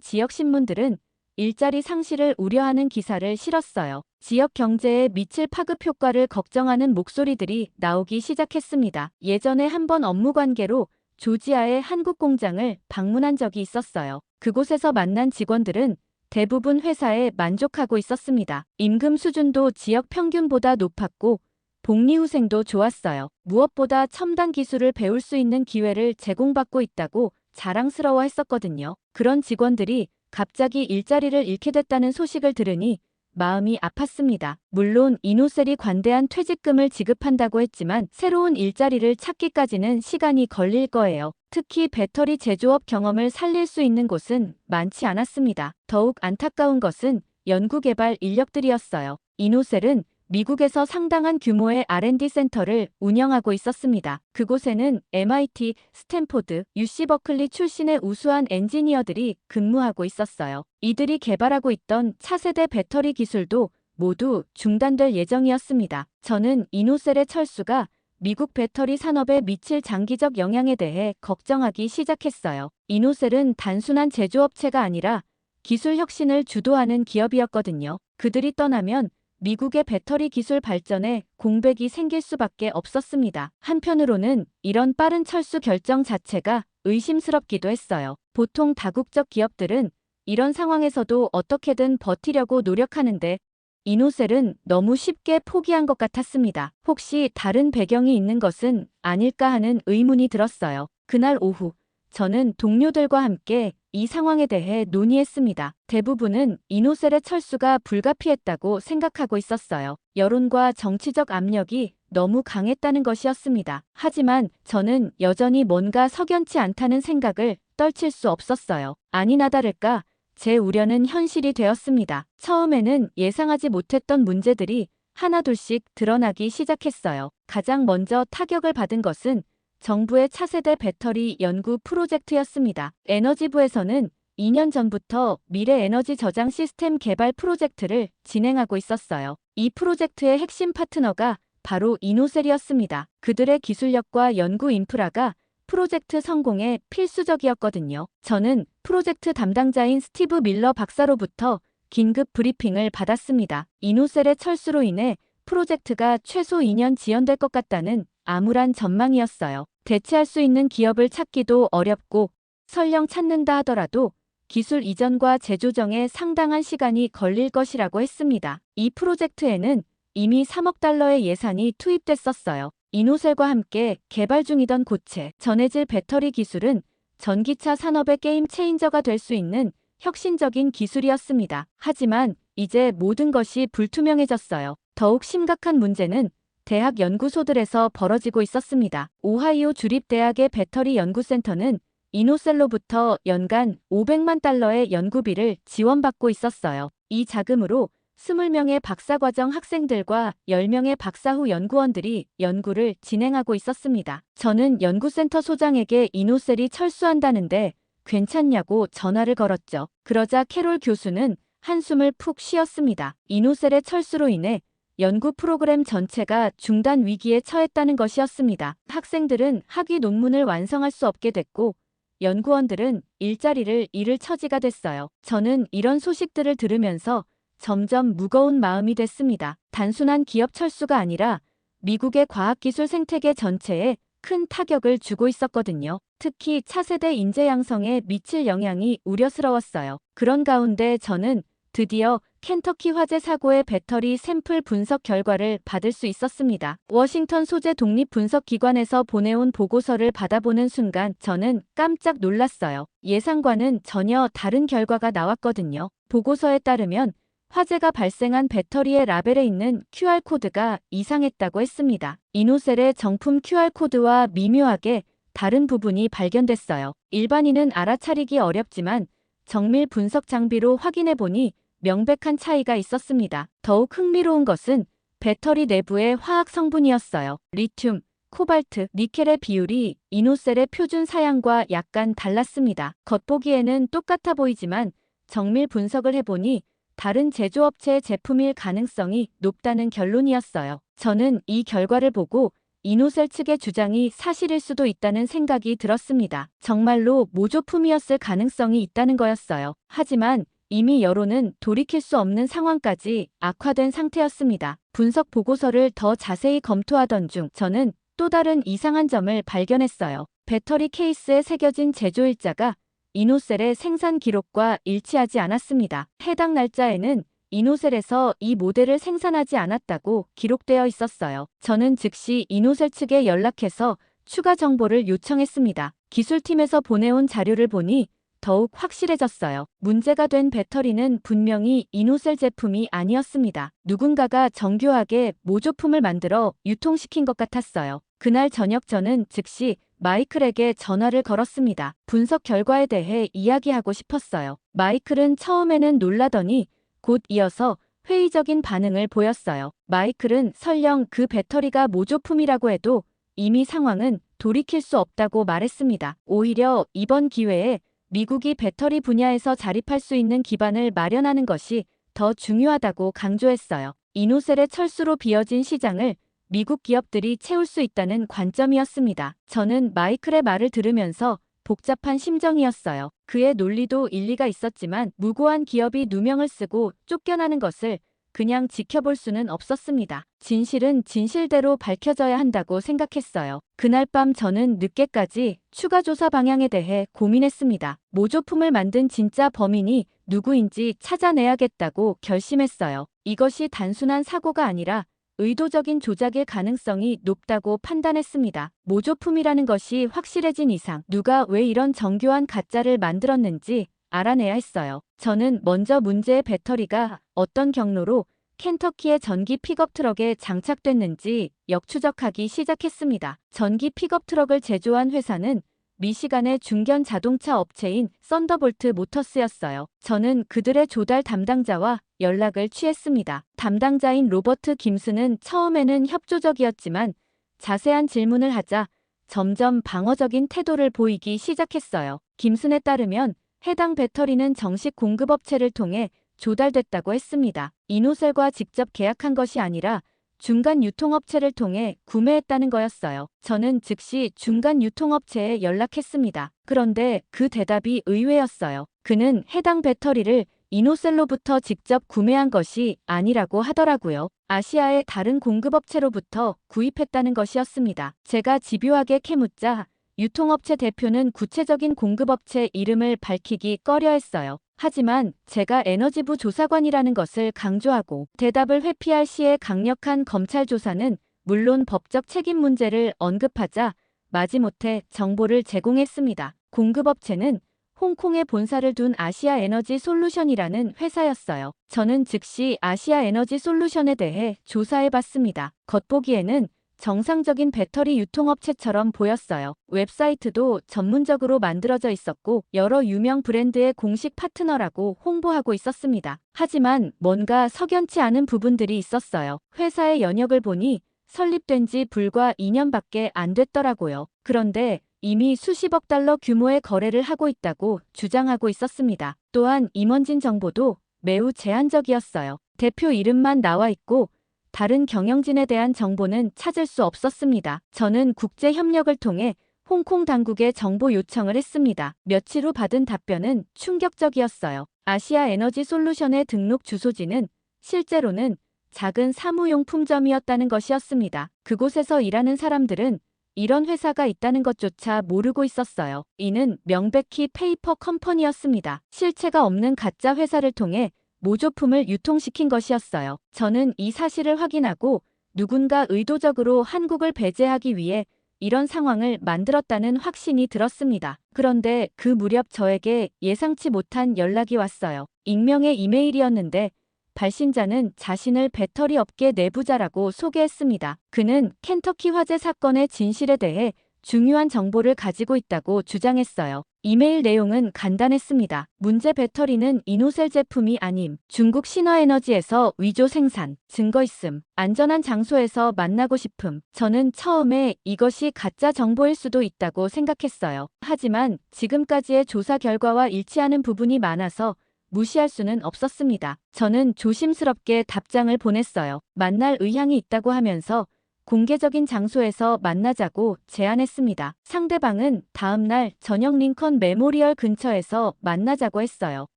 지역 신문들은 일자리 상실을 우려하는 기사를 실었어요. 지역 경제에 미칠 파급 효과를 걱정하는 목소리들이 나오기 시작했습니다. 예전에 한 번 업무 관계로 조지아의 한국 공장을 방문한 적이 있었어요. 그곳에서 만난 직원들은 대부분 회사에 만족하고 있었습니다. 임금 수준도 지역 평균보다 높았고 복리후생도 좋았어요. 무엇보다 첨단 기술을 배울 수 있는 기회를 제공받고 있다고 자랑스러워했었거든요. 그런 직원들이 갑자기 일자리를 잃게 됐다는 소식을 들으니 마음이 아팠습니다. 물론 이노셀이 관대한 퇴직금을 지급한다고 했지만 새로운 일자리를 찾기까지는 시간이 걸릴 거예요. 특히 배터리 제조업 경험을 살릴 수 있는 곳은 많지 않았습니다. 더욱 안타까운 것은 연구개발 인력들이었어요. 이노셀은 미국에서 상당한 규모의 R&D 센터를 운영하고 있었습니다. 그곳에는 MIT, 스탠포드, UC 버클리 출신의 우수한 엔지니어들이 근무하고 있었어요. 이들이 개발하고 있던 차세대 배터리 기술도 모두 중단될 예정이었습니다. 저는 이노셀의 철수가 미국 배터리 산업에 미칠 장기적 영향에 대해 걱정하기 시작했어요. 이노셀은 단순한 제조업체가 아니라 기술 혁신을 주도하는 기업이었거든요. 그들이 떠나면 미국의 배터리 기술 발전에 공백이 생길 수밖에 없었습니다. 한편으로는 이런 빠른 철수 결정 자체가 의심스럽기도 했어요. 보통 다국적 기업들은 이런 상황에서도 어떻게든 버티려고 노력하는데 이노셀은 너무 쉽게 포기한 것 같았습니다. 혹시 다른 배경이 있는 것은 아닐까 하는 의문이 들었어요. 그날 오후 저는 동료들과 함께 이 상황에 대해 논의했습니다. 대부분은 이노셀의 철수가 불가피했다고 생각하고 있었어요. 여론과 정치적 압력이 너무 강했다는 것이었습니다. 하지만 저는 여전히 뭔가 석연치 않다는 생각을 떨칠 수 없었어요. 아니나 다를까 제 우려는 현실이 되었습니다. 처음에는 예상하지 못했던 문제들이 하나둘씩 드러나기 시작했어요. 가장 먼저 타격을 받은 것은 정부의 차세대 배터리 연구 프로젝트였습니다. 에너지부에서는 2년 전부터 미래 에너지 저장 시스템 개발 프로젝트를 진행하고 있었어요. 이 프로젝트의 핵심 파트너가 바로 이노셀이었습니다. 그들의 기술력과 연구 인프라가 프로젝트 성공에 필수적이었거든요. 저는 프로젝트 담당자인 스티브 밀러 박사로부터 긴급 브리핑을 받았습니다. 이노셀의 철수로 인해 프로젝트가 최소 2년 지연될 것 같다는 암울한 전망이었어요. 대체할 수 있는 기업을 찾기도 어렵고 설령 찾는다 하더라도 기술 이전과 재조정에 상당한 시간이 걸릴 것이라고 했습니다. 이 프로젝트에는 이미 3억 달러의 예산이 투입됐었어요. 이노셀과 함께 개발 중이던 고체, 전해질 배터리 기술은 전기차 산업의 게임 체인저가 될 수 있는 혁신적인 기술이었습니다. 하지만 이제 모든 것이 불투명해졌어요. 더욱 심각한 문제는 대학 연구소들에서 벌어지고 있었습니다. 오하이오 주립대학의 배터리 연구센터는 이노셀로부터 연간 500만 달러의 연구비를 지원받고 있었어요. 이 자금으로 20명의 박사과정 학생들과 10명의 박사 후 연구원들이 연구를 진행하고 있었습니다. 저는 연구센터 소장에게 이노셀이 철수한다는데 괜찮냐고 전화를 걸었죠. 그러자 캐롤 교수는 한숨을 푹 쉬었습니다. 이노셀의 철수로 인해 연구 프로그램 전체가 중단 위기에 처했다는 것이었습니다. 학생들은 학위 논문을 완성할 수 없게 됐고 연구원들은 일자리를 잃을 처지가 됐어요. 저는 이런 소식들을 들으면서 점점 무거운 마음이 됐습니다. 단순한 기업 철수가 아니라 미국의 과학기술 생태계 전체에 큰 타격을 주고 있었거든요. 특히 차세대 인재 양성에 미칠 영향이 우려스러웠어요. 그런 가운데 저는 드디어 켄터키 화재 사고의 배터리 샘플 분석 결과를 받을 수 있었습니다. 워싱턴 소재 독립분석기관에서 보내온 보고서를 받아보는 순간 저는 깜짝 놀랐어요. 예상과는 전혀 다른 결과가 나왔거든요. 보고서에 따르면 화재가 발생한 배터리의 라벨에 있는 QR코드가 이상했다고 했습니다. 이노셀의 정품 QR코드와 미묘하게 다른 부분이 발견됐어요. 일반인은 알아차리기 어렵지만 정밀 분석 장비로 확인해보니 명백한 차이가 있었습니다. 더욱 흥미로운 것은 배터리 내부의 화학 성분이었어요. 리튬, 코발트, 니켈의 비율이 이노셀의 표준 사양과 약간 달랐습니다. 겉보기에는 똑같아 보이지만 정밀 분석을 해보니 다른 제조업체의 제품일 가능성이 높다는 결론이었어요. 저는 이 결과를 보고 이노셀 측의 주장이 사실일 수도 있다는 생각이 들었습니다. 정말로 모조품이었을 가능성이 있다는 거였어요. 하지만 이미 여론은 돌이킬 수 없는 상황까지 악화된 상태였습니다. 분석 보고서를 더 자세히 검토하던 중 저는 또 다른 이상한 점을 발견했어요. 배터리 케이스에 새겨진 제조일자가 이노셀의 생산 기록과 일치하지 않았습니다. 해당 날짜에는 이노셀에서 이 모델을 생산하지 않았다고 기록되어 있었어요. 저는 즉시 이노셀 측에 연락해서 추가 정보를 요청했습니다. 기술팀에서 보내온 자료를 보니 더욱 확실해졌어요. 문제가 된 배터리는 분명히 이노셀 제품이 아니었습니다. 누군가가 정교하게 모조품을 만들어 유통시킨 것 같았어요. 그날 저녁 저는 즉시 마이클에게 전화를 걸었습니다. 분석 결과에 대해 이야기하고 싶었어요. 마이클은 처음에는 놀라더니 곧 이어서 회의적인 반응을 보였어요. 마이클은 설령 그 배터리가 모조품이라고 해도 이미 상황은 돌이킬 수 없다고 말했습니다. 오히려 이번 기회에 미국이 배터리 분야에서 자립할 수 있는 기반을 마련하는 것이 더 중요하다고 강조했어요. 이노셀의 철수로 비어진 시장을 미국 기업들이 채울 수 있다는 관점이었습니다. 저는 마이클의 말을 들으면서 복잡한 심정이었어요. 그의 논리도 일리가 있었지만 무고한 기업이 누명을 쓰고 쫓겨나는 것을 그냥 지켜볼 수는 없었습니다. 진실은 진실대로 밝혀져야 한다고 생각했어요. 그날 밤 저는 늦게까지 추가 조사 방향에 대해 고민했습니다. 모조품을 만든 진짜 범인이 누구인지 찾아내야겠다고 결심했어요. 이것이 단순한 사고가 아니라 의도적인 조작일 가능성이 높다고 판단했습니다. 모조품이라는 것이 확실해진 이상 누가 왜 이런 정교한 가짜를 만들었는지 알아내야 했어요. 저는 먼저 문제의 배터리가 어떤 경로로 켄터키의 전기 픽업 트럭에 장착됐는지 역추적하기 시작했습니다. 전기 픽업 트럭을 제조한 회사는 미시간의 중견 자동차 업체인 썬더볼트 모터스였어요. 저는 그들의 조달 담당자와 연락을 취했습니다. 담당자인 로버트 김스는 처음에는 협조적이었지만 자세한 질문을 하자 점점 방어적인 태도를 보이기 시작했어요. 김슨에 따르면 해당 배터리는 정식 공급업체를 통해 조달됐다고 했습니다. 이노셀과 직접 계약한 것이 아니라 중간 유통업체를 통해 구매했다는 거였어요. 저는 즉시 중간 유통업체에 연락했습니다. 그런데 그 대답이 의외였어요. 그는 해당 배터리를 이노셀로부터 직접 구매한 것이 아니라고 하더라고요. 아시아의 다른 공급업체로부터 구입했다는 것이었습니다. 제가 집요하게 캐묻자 유통업체 대표는 구체적인 공급업체 이름을 밝히기 꺼려했어요. 하지만 제가 에너지부 조사관이라는 것을 강조하고 대답을 회피할 시에 강력한 검찰 조사는 물론 법적 책임 문제를 언급하자 마지못해 정보를 제공했습니다. 공급업체는 홍콩에 본사를 둔 아시아 에너지 솔루션이라는 회사였어요. 저는 즉시 아시아 에너지 솔루션에 대해 조사해봤습니다. 겉보기에는 정상적인 배터리 유통업체처럼 보였어요. 웹사이트도 전문적으로 만들어져 있었고 여러 유명 브랜드의 공식 파트너라고 홍보하고 있었습니다. 하지만 뭔가 석연치 않은 부분들이 있었어요. 회사의 연역을 보니 설립된 지 불과 2년밖에 안 됐더라고요. 그런데 이미 수십억 달러 규모의 거래를 하고 있다고 주장하고 있었습니다. 또한 임원진 정보도 매우 제한적이었어요. 대표 이름만 나와 있고 다른 경영진에 대한 정보는 찾을 수 없었습니다. 저는 국제 협력을 통해 홍콩 당국에 정보 요청을 했습니다. 며칠 후 받은 답변은 충격적이었어요. 아시아 에너지 솔루션의 등록 주소지는 실제로는 작은 사무용품점이었다는 것이었습니다. 그곳에서 일하는 사람들은 이런 회사가 있다는 것조차 모르고 있었어요. 이는 명백히 페이퍼 컴퍼니였습니다. 실체가 없는 가짜 회사를 통해 모조품을 유통시킨 것이었어요. 저는 이 사실을 확인하고 누군가 의도적으로 한국을 배제하기 위해 이런 상황을 만들었다는 확신이 들었습니다. 그런데 그 무렵 저에게 예상치 못한 연락이 왔어요. 익명의 이메일이었는데 발신자는 자신을 배터리 업계 내부자라고 소개했습니다. 그는 켄터키 화재 사건의 진실에 대해 중요한 정보를 가지고 있다고 주장했어요. 이메일 내용은 간단했습니다. 문제 배터리는 이노셀 제품이 아님. 중국 신화에너지에서 위조 생산. 증거 있음. 안전한 장소에서 만나고 싶음. 저는 처음에 이것이 가짜 정보일 수도 있다고 생각했어요. 하지만 지금까지의 조사 결과와 일치하는 부분이 많아서 무시할 수는 없었습니다. 저는 조심스럽게 답장을 보냈어요. 만날 의향이 있다고 하면서 공개적인 장소에서 만나자고 제안했습니다. 상대방은 다음날 저녁 링컨 메모리얼 근처에서 만나자고 했어요.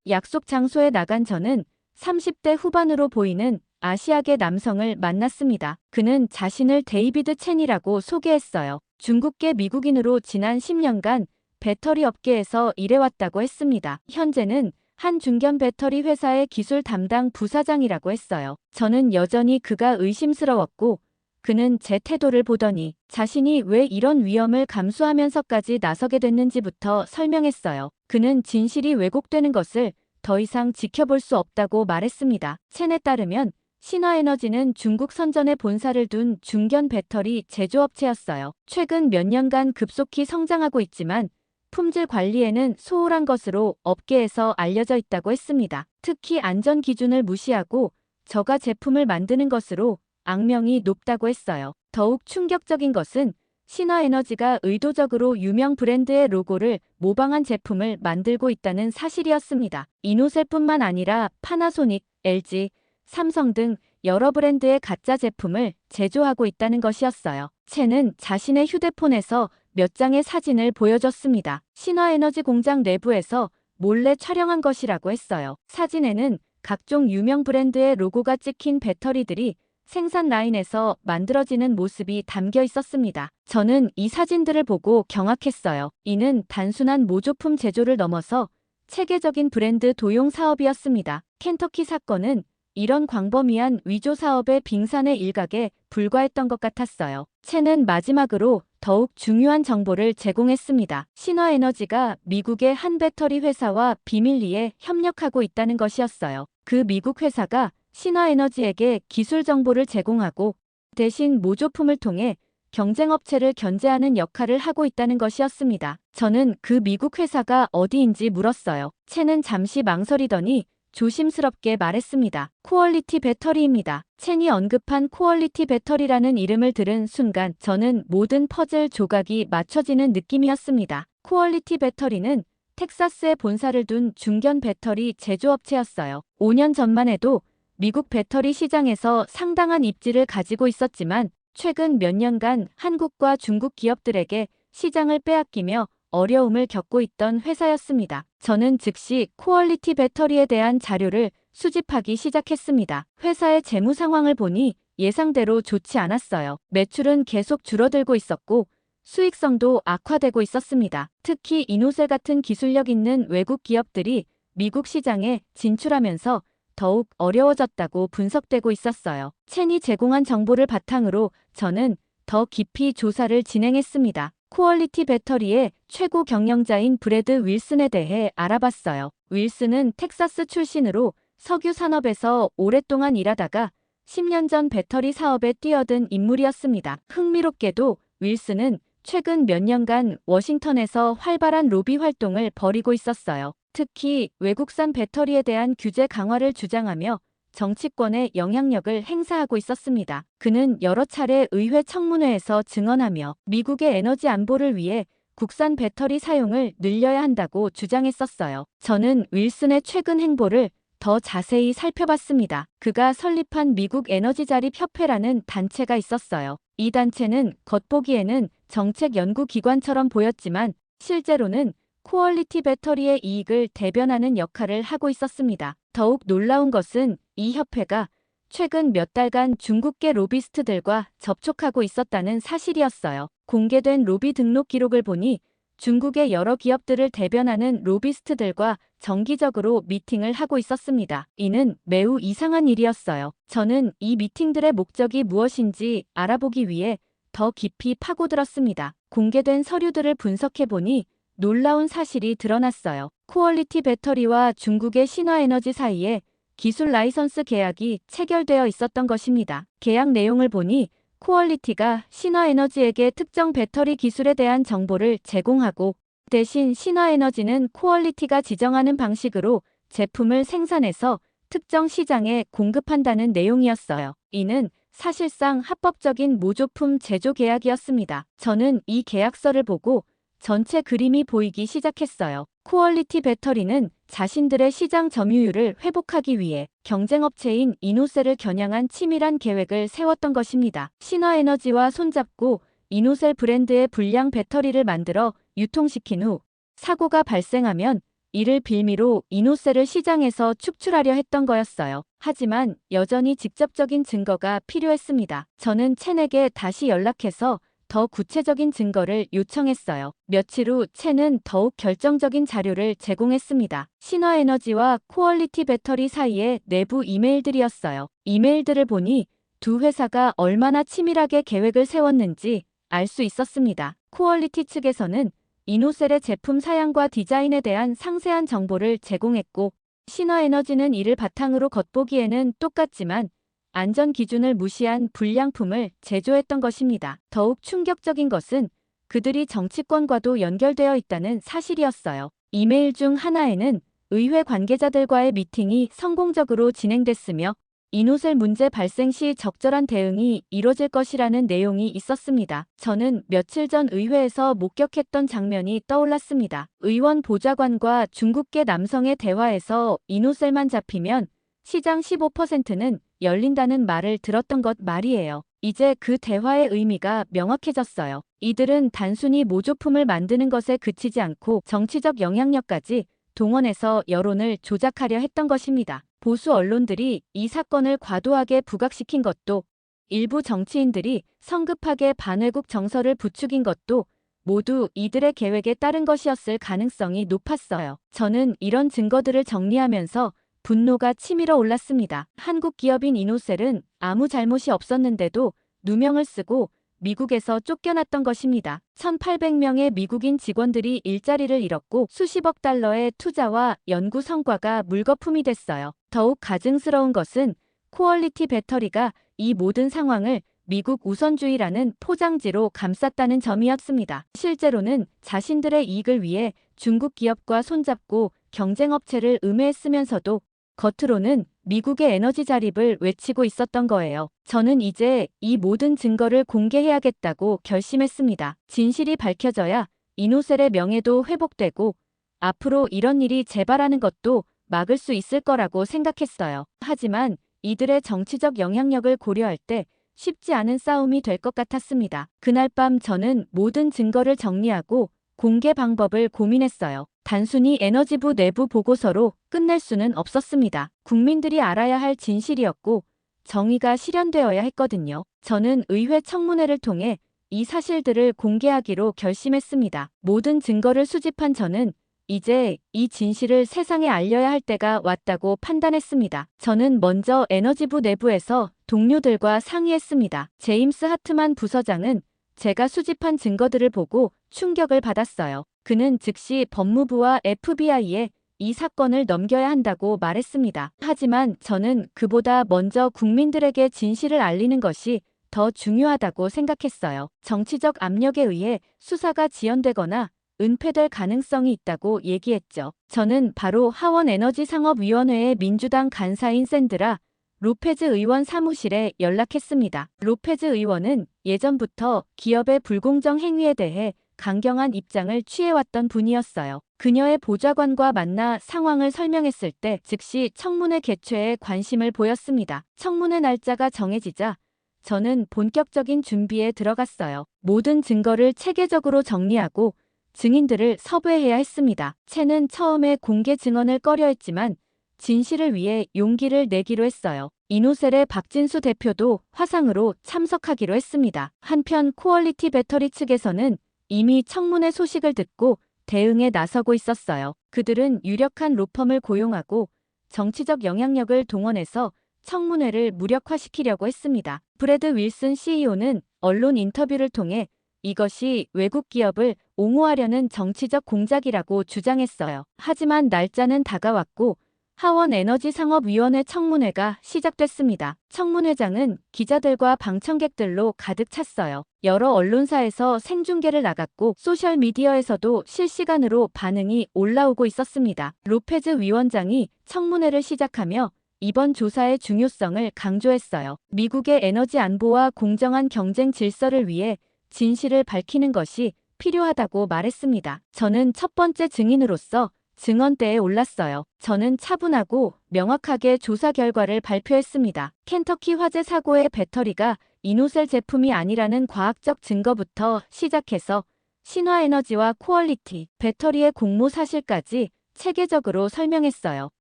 약속 장소에 나간 저는 30대 후반으로 보이는 아시아계 남성을 만났습니다. 그는 자신을 데이비드 첸이라고 소개했어요. 중국계 미국인으로 지난 10년간 배터리 업계에서 일해왔다고 했습니다. 현재는 한 중견 배터리 회사의 기술 담당 부사장이라고 했어요. 저는 여전히 그가 의심스러웠고 그는 제 태도를 보더니 자신이 왜 이런 위험을 감수하면서까지 나서게 됐는지부터 설명했어요. 그는 진실이 왜곡되는 것을 더 이상 지켜볼 수 없다고 말했습니다. 첸에 따르면 신화에너지는 중국 선전에 본사를 둔 중견 배터리 제조업체였어요. 최근 몇 년간 급속히 성장하고 있지만 품질 관리에는 소홀한 것으로 업계에서 알려져 있다고 했습니다. 특히 안전 기준을 무시하고 저가 제품을 만드는 것으로 악명이 높다고 했어요. 더욱 충격적인 것은 신화에너지가 의도적으로 유명 브랜드의 로고를 모방한 제품을 만들고 있다는 사실이었습니다. 이노셀뿐만 아니라 파나소닉, LG, 삼성 등 여러 브랜드의 가짜 제품을 제조하고 있다는 것이었어요. 첸은 자신의 휴대폰에서 몇 장의 사진을 보여줬습니다. 신화에너지 공장 내부에서 몰래 촬영한 것이라고 했어요. 사진에는 각종 유명 브랜드의 로고가 찍힌 배터리들이 생산 라인에서 만들어지는 모습이 담겨 있었습니다. 저는 이 사진들을 보고 경악했어요. 이는 단순한 모조품 제조를 넘어서 체계적인 브랜드 도용 사업이었습니다. 켄터키 사건은 이런 광범위한 위조 사업의 빙산의 일각에 불과했던 것 같았어요. 첸은 마지막으로 더욱 중요한 정보를 제공했습니다. 신화에너지가 미국의 한 배터리 회사와 비밀리에 협력하고 있다는 것이었어요. 그 미국 회사가 신화에너지에게 기술 정보를 제공하고 대신 모조품을 통해 경쟁업체를 견제하는 역할을 하고 있다는 것이었습니다. 저는 그 미국 회사가 어디인지 물었어요. 첸은 잠시 망설이더니 조심스럽게 말했습니다. 퀘얼리티 배터리입니다. 첸이 언급한 퀘얼리티 배터리라는 이름을 들은 순간 저는 모든 퍼즐 조각이 맞춰지는 느낌이었습니다. 퀘얼리티 배터리는 텍사스에 본사를 둔 중견 배터리 제조업체였어요. 5년 전만 해도 미국 배터리 시장에서 상당한 입지를 가지고 있었지만 최근 몇 년간 한국과 중국 기업들에게 시장을 빼앗기며 어려움을 겪고 있던 회사였습니다. 저는 즉시 퀘얼리티 배터리에 대한 자료를 수집하기 시작했습니다. 회사의 재무 상황을 보니 예상대로 좋지 않았어요. 매출은 계속 줄어들고 있었고 수익성도 악화되고 있었습니다. 특히 이노셀 같은 기술력 있는 외국 기업들이 미국 시장에 진출하면서 더욱 어려워졌다고 분석되고 있었어요. 첸이 제공한 정보를 바탕으로 저는 더 깊이 조사를 진행했습니다. 퀘얼리티 배터리의 최고 경영자인 브래드 윌슨에 대해 알아봤어요. 윌슨은 텍사스 출신으로 석유 산업에서 오랫동안 일하다가 10년 전 배터리 사업에 뛰어든 인물이었습니다. 흥미롭게도 윌슨은 최근 몇 년간 워싱턴에서 활발한 로비 활동을 벌이고 있었어요. 특히 외국산 배터리에 대한 규제 강화를 주장하며 정치권의 영향력을 행사하고 있었습니다. 그는 여러 차례 의회 청문회에서 증언하며 미국의 에너지 안보를 위해 국산 배터리 사용을 늘려야 한다고 주장했었어요. 저는 윌슨의 최근 행보를 더 자세히 살펴봤습니다. 그가 설립한 미국 에너지자립협회라는 단체가 있었어요. 이 단체는 겉보기에는 정책 연구기관처럼 보였지만 실제로는 퀄리티 배터리의 이익을 대변하는 역할을 하고 있었습니다. 더욱 놀라운 것은 이 협회가 최근 몇 달간 중국계 로비스트들과 접촉하고 있었다는 사실이었어요. 공개된 로비 등록 기록을 보니 중국의 여러 기업들을 대변하는 로비스트들과 정기적으로 미팅을 하고 있었습니다. 이는 매우 이상한 일이었어요. 저는 이 미팅들의 목적이 무엇인지 알아보기 위해 더 깊이 파고들었습니다. 공개된 서류들을 분석해보니 놀라운 사실이 드러났어요. 퀄리티 배터리와 중국의 신화에너지 사이에 기술 라이선스 계약이 체결되어 있었던 것입니다. 계약 내용을 보니 퀄리티가 신화에너지에게 특정 배터리 기술에 대한 정보를 제공하고 대신 신화에너지는 퀄리티가 지정하는 방식으로 제품을 생산해서 특정 시장에 공급한다는 내용이었어요. 이는 사실상 합법적인 모조품 제조 계약이었습니다. 저는 이 계약서를 보고 전체 그림이 보이기 시작했어요. 퀄리티 배터리는 자신들의 시장 점유율을 회복하기 위해 경쟁업체인 이노셀을 겨냥한 치밀한 계획을 세웠던 것입니다. 신화에너지와 손잡고 이노셀 브랜드의 불량 배터리를 만들어 유통시킨 후 사고가 발생하면 이를 빌미로 이노셀을 시장에서 축출하려 했던 거였어요. 하지만 여전히 직접적인 증거가 필요했습니다. 저는 첸에게 다시 연락해서 더 구체적인 증거를 요청했어요. 며칠 후 첸은 더욱 결정적인 자료를 제공했습니다. 신화에너지와 퀄리티 배터리 사이의 내부 이메일들이었어요. 이메일들을 보니 두 회사가 얼마나 치밀하게 계획을 세웠는지 알 수 있었습니다. 퀄리티 측에서는 이노셀의 제품 사양과 디자인에 대한 상세한 정보를 제공했고 신화에너지는 이를 바탕으로 겉보기에는 똑같지만 안전 기준을 무시한 불량품을 제조했던 것입니다. 더욱 충격적인 것은 그들이 정치권과도 연결되어 있다는 사실이었어요. 이메일 중 하나에는 의회 관계자들과의 미팅이 성공적으로 진행됐으며 이노셀 문제 발생 시 적절한 대응이 이뤄질 것이라는 내용이 있었습니다. 저는 며칠 전 의회에서 목격했던 장면이 떠올랐습니다. 의원 보좌관과 중국계 남성의 대화에서 이노셀만 잡히면 시장 15%는 열린다는 말을 들었던 것 말이에요. 이제 그 대화의 의미가 명확해졌어요. 이들은 단순히 모조품을 만드는 것에 그치지 않고 정치적 영향력까지 동원해서 여론을 조작하려 했던 것입니다. 보수 언론들이 이 사건을 과도하게 부각시킨 것도 일부 정치인들이 성급하게 반외국 정서를 부추긴 것도 모두 이들의 계획에 따른 것이었을 가능성이 높았어요. 저는 이런 증거들을 정리하면서 분노가 치밀어 올랐습니다. 한국 기업인 이노셀은 아무 잘못이 없었는데도 누명을 쓰고 미국에서 쫓겨났던 것입니다. 1,800명의 미국인 직원들이 일자리를 잃었고 수십억 달러의 투자와 연구 성과가 물거품이 됐어요. 더욱 가증스러운 것은 퀄리티 배터리가 이 모든 상황을 미국 우선주의라는 포장지로 감쌌다는 점이었습니다. 실제로는 자신들의 이익을 위해 중국 기업과 손잡고 경쟁업체를 음해했으면서도 겉으로는 미국의 에너지 자립을 외치고 있었던 거예요. 저는 이제 이 모든 증거를 공개해야겠다고 결심했습니다. 진실이 밝혀져야 이노셀의 명예도 회복되고 앞으로 이런 일이 재발하는 것도 막을 수 있을 거라고 생각했어요. 하지만 이들의 정치적 영향력을 고려할 때 쉽지 않은 싸움이 될 것 같았습니다. 그날 밤 저는 모든 증거를 정리하고 공개 방법을 고민했어요. 단순히 에너지부 내부 보고서로 끝낼 수는 없었습니다. 국민들이 알아야 할 진실이었고 정의가 실현되어야 했거든요. 저는 의회 청문회를 통해 이 사실들을 공개하기로 결심했습니다. 모든 증거를 수집한 저는 이제 이 진실을 세상에 알려야 할 때가 왔다고 판단했습니다. 저는 먼저 에너지부 내부에서 동료들과 상의했습니다. 제임스 하트만 부서장은 제가 수집한 증거들을 보고 충격을 받았어요. 그는 즉시 법무부와 FBI에 이 사건을 넘겨야 한다고 말했습니다. 하지만 저는 그보다 먼저 국민들에게 진실을 알리는 것이 더 중요하다고 생각했어요. 정치적 압력에 의해 수사가 지연되거나 은폐될 가능성이 있다고 얘기했죠. 저는 바로 하원에너지상업위원회의 민주당 간사인 샌드라 로페즈 의원 사무실에 연락했습니다. 로페즈 의원은 예전부터 기업의 불공정 행위에 대해 강경한 입장을 취해왔던 분이었어요. 그녀의 보좌관과 만나 상황을 설명했을 때 즉시 청문회 개최에 관심을 보였습니다. 청문회 날짜가 정해지자 저는 본격적인 준비에 들어갔어요. 모든 증거를 체계적으로 정리하고 증인들을 섭외해야 했습니다. 채는 처음에 공개 증언을 꺼려했지만 진실을 위해 용기를 내기로 했어요. 이노셀의 박진수 대표도 화상으로 참석하기로 했습니다. 한편 퀄리티 배터리 측에서는 이미 청문회 소식을 듣고 대응에 나서고 있었어요. 그들은 유력한 로펌을 고용하고 정치적 영향력을 동원해서 청문회를 무력화시키려고 했습니다. 브래드 윌슨 CEO는 언론 인터뷰를 통해 이것이 외국 기업을 옹호하려는 정치적 공작이라고 주장했어요. 하지만 날짜는 다가왔고 하원에너지상업위원회 청문회가 시작됐습니다. 청문회장은 기자들과 방청객들로 가득 찼어요. 여러 언론사에서 생중계를 나갔고 소셜미디어에서도 실시간으로 반응이 올라오고 있었습니다. 로페즈 위원장이 청문회를 시작하며 이번 조사의 중요성을 강조했어요. 미국의 에너지 안보와 공정한 경쟁 질서를 위해 진실을 밝히는 것이 필요하다고 말했습니다. 저는 첫 번째 증인으로서 증언대에 올랐어요. 저는 차분하고 명확하게 조사 결과를 발표했습니다. 켄터키 화재 사고의 배터리가 이노셀 제품이 아니라는 과학적 증거부터 시작해서 신화에너지와 퀄리티, 배터리의 공모 사실까지 체계적으로 설명했어요.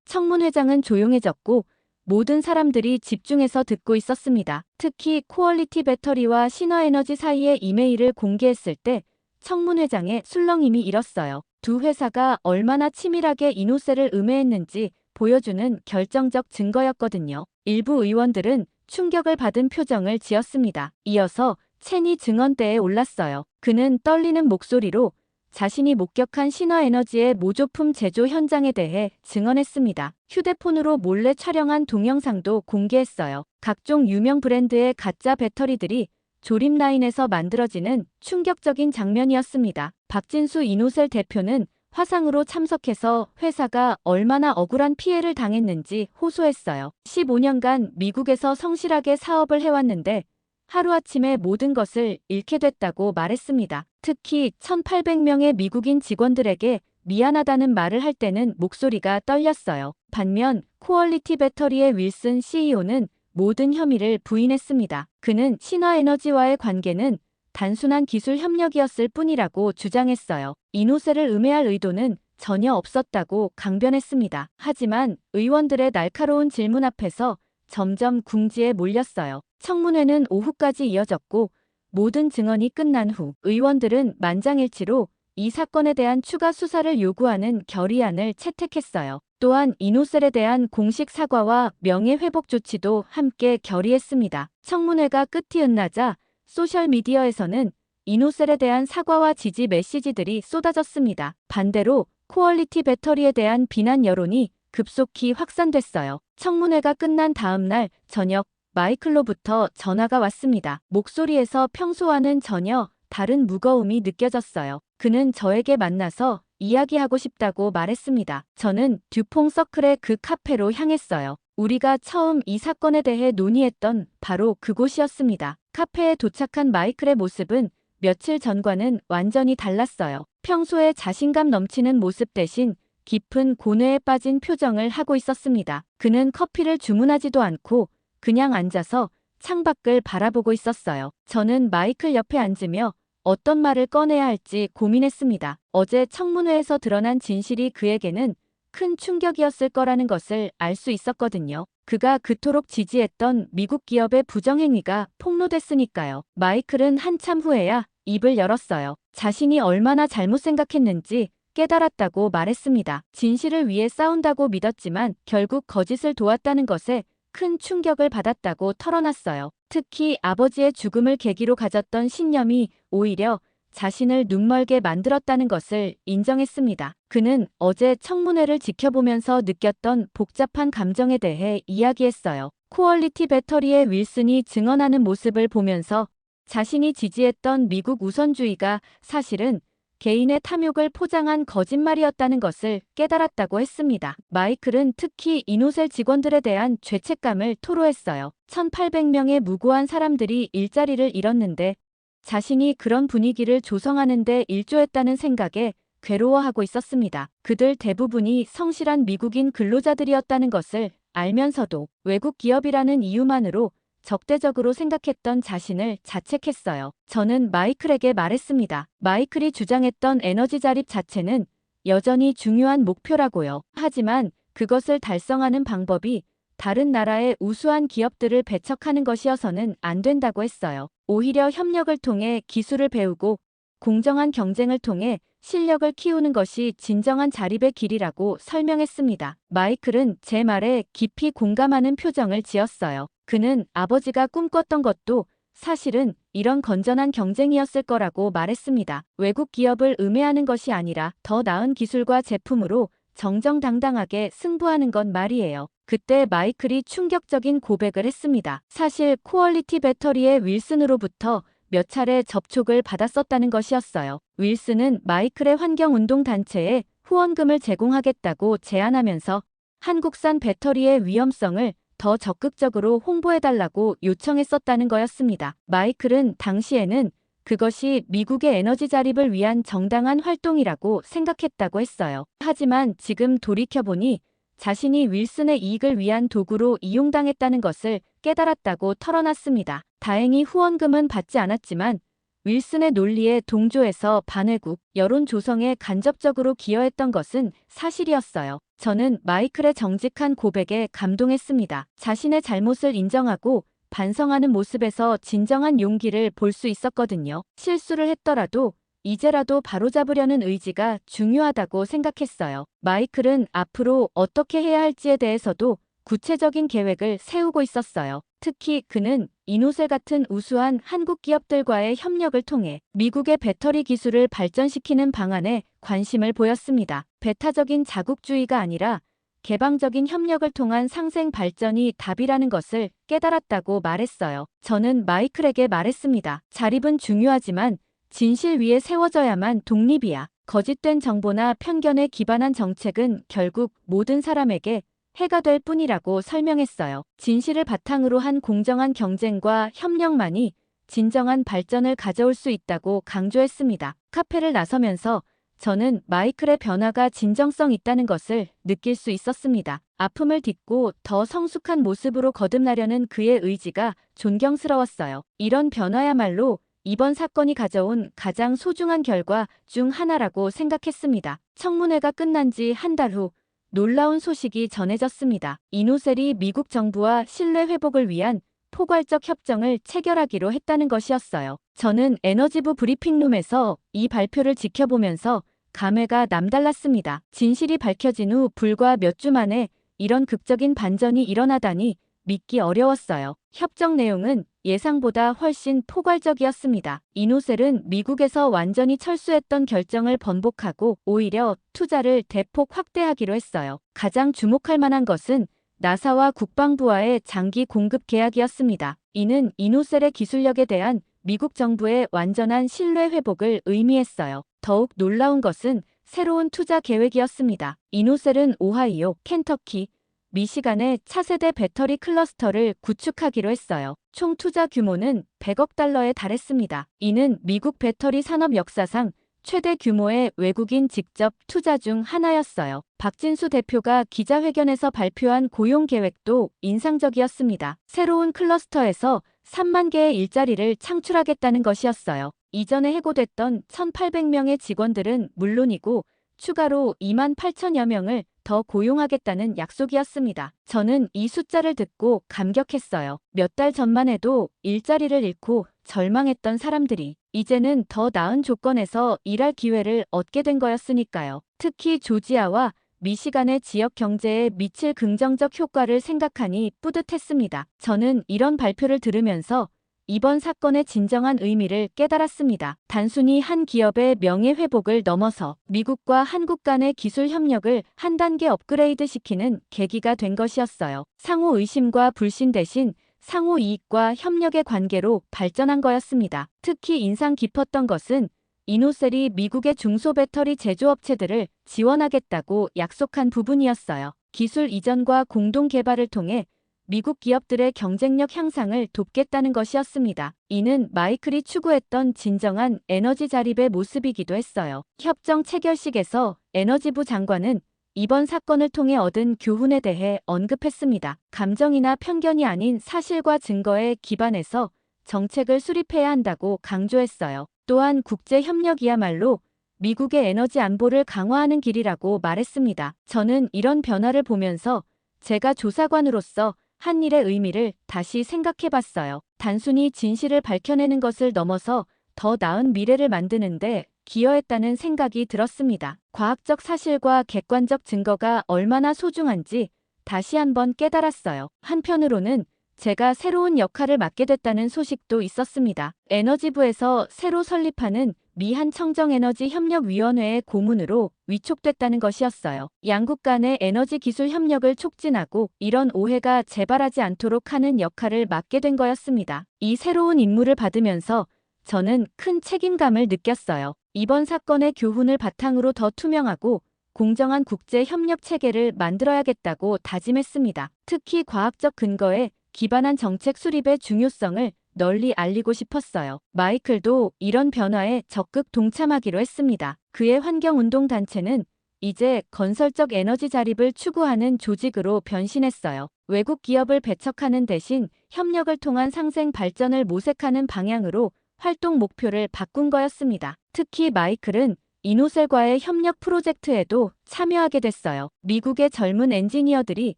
청문회장은 조용해졌고 모든 사람들이 집중해서 듣고 있었습니다. 특히 퀄리티 배터리와 신화에너지 사이의 이메일을 공개했을 때 청문회장의 술렁임이 일었어요. 두 회사가 얼마나 치밀하게 이노셀을 음해했는지 보여주는 결정적 증거였거든요. 일부 의원들은 충격을 받은 표정을 지었습니다. 이어서 첸이 증언대에 올랐어요. 그는 떨리는 목소리로 자신이 목격한 신화에너지의 모조품 제조 현장에 대해 증언했습니다. 휴대폰으로 몰래 촬영한 동영상도 공개했어요. 각종 유명 브랜드의 가짜 배터리들이 조립 라인에서 만들어지는 충격적인 장면이었습니다. 박진수 이노셀 대표는 화상으로 참석해서 회사가 얼마나 억울한 피해를 당했는지 호소했어요. 15년간 미국에서 성실하게 사업을 해왔는데 하루아침에 모든 것을 잃게 됐다고 말했습니다. 특히 1,800명의 미국인 직원들에게 미안하다는 말을 할 때는 목소리가 떨렸어요. 반면 퀄리티 배터리의 윌슨 CEO는 모든 혐의를 부인했습니다. 그는 신화에너지와의 관계는 단순한 기술 협력이었을 뿐이라고 주장했어요. 이노셀을 음해할 의도는 전혀 없었다고 강변했습니다. 하지만 의원들의 날카로운 질문 앞에서 점점 궁지에 몰렸어요. 청문회는 오후까지 이어졌고 모든 증언이 끝난 후 의원들은 만장일치로 이 사건에 대한 추가 수사를 요구하는 결의안을 채택했어요. 또한 이노셀에 대한 공식 사과와 명예회복 조치도 함께 결의했습니다. 청문회가 끝이 끝나자 소셜미디어에서는 이노셀에 대한 사과와 지지 메시지들이 쏟아졌습니다. 반대로 퀄리티 배터리에 대한 비난 여론이 급속히 확산됐어요. 청문회가 끝난 다음 날 저녁 마이클로부터 전화가 왔습니다. 목소리에서 평소와는 전혀 다른 무거움이 느껴졌어요. 그는 저에게 만나서 이야기하고 싶다고 말했습니다. 저는 듀퐁 서클의 그 카페로 향했어요. 우리가 처음 이 사건에 대해 논의했던 바로 그곳이었습니다. 카페에 도착한 마이클의 모습은 며칠 전과는 완전히 달랐어요. 평소에 자신감 넘치는 모습 대신 깊은 고뇌에 빠진 표정을 하고 있었습니다. 그는 커피를 주문하지도 않고 그냥 앉아서 창밖을 바라보고 있었어요. 저는 마이클 옆에 앉으며 어떤 말을 꺼내야 할지 고민했습니다. 어제 청문회에서 드러난 진실이 그에게는 큰 충격이었을 거라는 것을 알 수 있었거든요. 그가 그토록 지지했던 미국 기업의 부정행위가 폭로됐으니까요. 마이클은 한참 후에야 입을 열었어요. 자신이 얼마나 잘못 생각했는지 깨달았다고 말했습니다. 진실을 위해 싸운다고 믿었지만 결국 거짓을 도왔다는 것에 큰 충격을 받았다고 털어놨어요. 특히 아버지의 죽음을 계기로 가졌던 신념이 오히려 자신을 눈멀게 만들었다는 것을 인정했습니다. 그는 어제 청문회를 지켜보면서 느꼈던 복잡한 감정에 대해 이야기했어요. 퀄리티 배터리의 윌슨이 증언하는 모습을 보면서 자신이 지지했던 미국 우선주의가 사실은 개인의 탐욕을 포장한 거짓말이었다는 것을 깨달았다고 했습니다. 마이클은 특히 이노셀 직원들에 대한 죄책감을 토로했어요. 1,800명의 무고한 사람들이 일자리를 잃었는데 자신이 그런 분위기를 조성하는 데 일조했다는 생각에 괴로워하고 있었습니다. 그들 대부분이 성실한 미국인 근로자들이었다는 것을 알면서도 외국 기업이라는 이유만으로 적대적으로 생각했던 자신을 자책했어요. 저는 마이클에게 말했습니다. 마이클이 주장했던 에너지 자립 자체는 여전히 중요한 목표라고요. 하지만 그것을 달성하는 방법이 다른 나라의 우수한 기업들을 배척하는 것이어서는 안 된다고 했어요. 오히려 협력을 통해 기술을 배우고 공정한 경쟁을 통해 실력을 키우는 것이 진정한 자립의 길이라고 설명했습니다. 마이클은 제 말에 깊이 공감하는 표정을 지었어요. 그는 아버지가 꿈꿨던 것도 사실은 이런 건전한 경쟁이었을 거라고 말했습니다. 외국 기업을 음해하는 것이 아니라 더 나은 기술과 제품으로 정정당당하게 승부하는 건 말이에요. 그때 마이클이 충격적인 고백을 했습니다. 사실 퀄리티 배터리의 윌슨으로부터 몇 차례 접촉을 받았었다는 것이었어요. 윌슨은 마이클의 환경운동단체에 후원금을 제공하겠다고 제안하면서 한국산 배터리의 위험성을 더 적극적으로 홍보해달라고 요청했었다는 거였습니다. 마이클은 당시에는 그것이 미국의 에너지 자립을 위한 정당한 활동이라고 생각했다고 했어요. 하지만 지금 돌이켜보니 자신이 윌슨의 이익을 위한 도구로 이용당했다는 것을 깨달았다고 털어놨습니다. 다행히 후원금은 받지 않았지만 윌슨의 논리에 동조해서 반외국 여론 조성에 간접적으로 기여했던 것은 사실이었어요. 저는 마이클의 정직한 고백에 감동했습니다. 자신의 잘못을 인정하고 반성하는 모습에서 진정한 용기를 볼 수 있었거든요. 실수를 했더라도 이제라도 바로잡으려는 의지가 중요하다고 생각했어요. 마이클은 앞으로 어떻게 해야 할지에 대해서도 구체적인 계획을 세우고 있었어요. 특히 그는 이노셀 같은 우수한 한국 기업들과의 협력을 통해 미국의 배터리 기술을 발전시키는 방안에 관심을 보였습니다. 배타적인 자국주의가 아니라 개방적인 협력을 통한 상생 발전이 답이라는 것을 깨달았다고 말했어요. 저는 마이클에게 말했습니다. 자립은 중요하지만 진실 위에 세워져야만 독립이야. 거짓된 정보나 편견에 기반한 정책은 결국 모든 사람에게 해가 될 뿐이라고 설명했어요. 진실을 바탕으로 한 공정한 경쟁과 협력만이 진정한 발전을 가져올 수 있다고 강조했습니다. 카페를 나서면서 저는 마이클의 변화가 진정성 있다는 것을 느낄 수 있었습니다. 아픔을 딛고 더 성숙한 모습으로 거듭나려는 그의 의지가 존경스러웠어요. 이런 변화야말로 이번 사건이 가져온 가장 소중한 결과 중 하나라고 생각했습니다. 청문회가 끝난 지 한 달 후 놀라운 소식이 전해졌습니다. 이노셀이 미국 정부와 신뢰 회복을 위한 포괄적 협정을 체결하기로 했다는 것이었어요. 저는 에너지부 브리핑룸에서 이 발표를 지켜보면서 감회가 남달랐습니다. 진실이 밝혀진 후 불과 몇 주 만에 이런 극적인 반전이 일어나다니 믿기 어려웠어요. 협정 내용은 예상보다 훨씬 포괄적이었습니다. 이노셀은 미국에서 완전히 철수했던 결정을 번복하고 오히려 투자를 대폭 확대하기로 했어요. 가장 주목할 만한 것은 나사와 국방부와의 장기 공급 계약이었습니다. 이는 이노셀의 기술력에 대한 미국 정부의 완전한 신뢰 회복을 의미했어요. 더욱 놀라운 것은 새로운 투자 계획이었습니다. 이노셀은 오하이오, 켄터키, 미시간의 차세대 배터리 클러스터를 구축하기로 했어요. 총 투자 규모는 100억 달러에 달했습니다. 이는 미국 배터리 산업 역사상 최대 규모의 외국인 직접 투자 중 하나였어요. 박진수 대표가 기자회견에서 발표한 고용 계획도 인상적이었습니다. 새로운 클러스터에서 3만 개의 일자리를 창출하겠다는 것이었어요. 이전에 해고됐던 1,800명의 직원들은 물론이고 추가로 2만 8천여 명을 더 고용하겠다는 약속이었습니다. 저는 이 숫자를 듣고 감격했어요. 몇 달 전만 해도 일자리를 잃고 절망했던 사람들이 이제는 더 나은 조건에서 일할 기회를 얻게 된 거였으니까요. 특히 조지아와 미시간의 지역 경제에 미칠 긍정적 효과를 생각하니 뿌듯했습니다. 저는 이런 발표를 들으면서 이번 사건의 진정한 의미를 깨달았습니다. 단순히 한 기업의 명예회복을 넘어서 미국과 한국 간의 기술 협력을 한 단계 업그레이드 시키는 계기가 된 것이었어요. 상호 의심과 불신 대신 상호 이익과 협력의 관계로 발전한 거였습니다. 특히 인상 깊었던 것은 이노셀이 미국의 중소배터리 제조업체들을 지원하겠다고 약속한 부분이었어요. 기술 이전과 공동 개발을 통해 미국 기업들의 경쟁력 향상을 돕겠다는 것이었습니다. 이는 마이클이 추구했던 진정한 에너지 자립의 모습이기도 했어요. 협정 체결식에서 에너지부 장관은 이번 사건을 통해 얻은 교훈에 대해 언급했습니다. 감정이나 편견이 아닌 사실과 증거에 기반해서 정책을 수립해야 한다고 강조했어요. 또한 국제협력이야말로 미국의 에너지 안보를 강화하는 길이라고 말했습니다. 저는 이런 변화를 보면서 제가 조사관으로서 한 일의 의미를 다시 생각해봤어요. 단순히 진실을 밝혀내는 것을 넘어서 더 나은 미래를 만드는데 기여했다는 생각이 들었습니다. 과학적 사실과 객관적 증거가 얼마나 소중한지 다시 한번 깨달았어요. 한편으로는 제가 새로운 역할을 맡게 됐다는 소식도 있었습니다. 에너지부에서 새로 설립하는 미한 청정에너지협력위원회의 고문으로 위촉됐다는 것이었어요. 양국 간의 에너지 기술 협력을 촉진하고 이런 오해가 재발하지 않도록 하는 역할을 맡게 된 거였습니다. 이 새로운 임무를 받으면서 저는 큰 책임감을 느꼈어요. 이번 사건의 교훈을 바탕으로 더 투명하고 공정한 국제 협력 체계를 만들어야겠다고 다짐했습니다. 특히 과학적 근거에 기반한 정책 수립의 중요성을 널리 알리고 싶었어요. 마이클도 이런 변화에 적극 동참하기로 했습니다. 그의 환경운동단체는 이제 건설적 에너지 자립을 추구하는 조직으로 변신했어요. 외국 기업을 배척하는 대신 협력을 통한 상생 발전을 모색하는 방향으로 활동 목표를 바꾼 거였습니다. 특히 마이클은 이노셀과의 협력 프로젝트에도 참여하게 됐어요. 미국의 젊은 엔지니어들이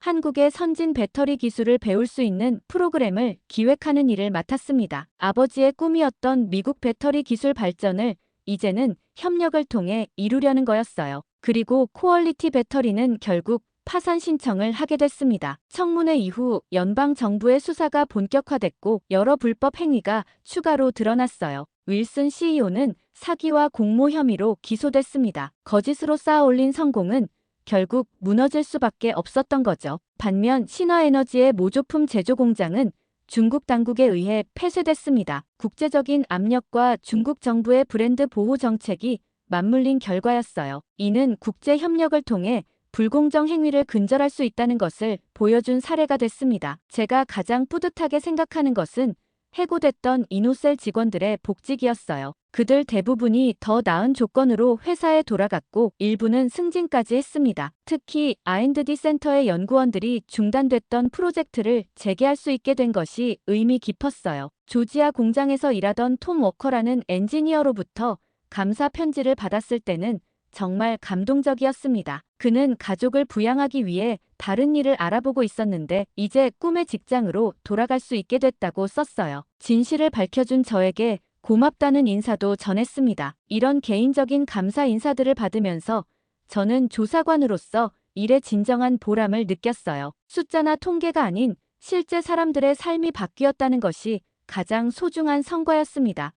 한국의 선진 배터리 기술을 배울 수 있는 프로그램을 기획하는 일을 맡았습니다. 아버지의 꿈이었던 미국 배터리 기술 발전을 이제는 협력을 통해 이루려는 거였어요. 그리고 코얼리티 배터리는 결국 파산 신청을 하게 됐습니다. 청문회 이후 연방정부의 수사가 본격화됐고 여러 불법 행위가 추가로 드러났어요. 윌슨 CEO는 사기와 공모 혐의로 기소됐습니다. 거짓으로 쌓아올린 성공은 결국 무너질 수밖에 없었던 거죠. 반면 신화에너지의 모조품 제조 공장은 중국 당국에 의해 폐쇄됐습니다. 국제적인 압력과 중국 정부의 브랜드 보호 정책이 맞물린 결과였어요. 이는 국제 협력을 통해 불공정 행위를 근절할 수 있다는 것을 보여준 사례가 됐습니다. 제가 가장 뿌듯하게 생각하는 것은 해고됐던 이노셀 직원들의 복직이었어요. 그들 대부분이 더 나은 조건으로 회사에 돌아갔고 일부는 승진까지 했습니다. 특히 R&D 센터의 연구원들이 중단됐던 프로젝트를 재개할 수 있게 된 것이 의미 깊었어요. 조지아 공장에서 일하던 톰 워커라는 엔지니어로부터 감사 편지를 받았을 때는 정말 감동적이었습니다. 그는 가족을 부양하기 위해 다른 일을 알아보고 있었는데 이제 꿈의 직장으로 돌아갈 수 있게 됐다고 썼어요. 진실을 밝혀준 저에게 고맙다는 인사도 전했습니다. 이런 개인적인 감사 인사들을 받으면서 저는 조사관으로서 일의 진정한 보람을 느꼈어요. 숫자나 통계가 아닌 실제 사람들의 삶이 바뀌었다는 것이 가장 소중한 성과였습니다.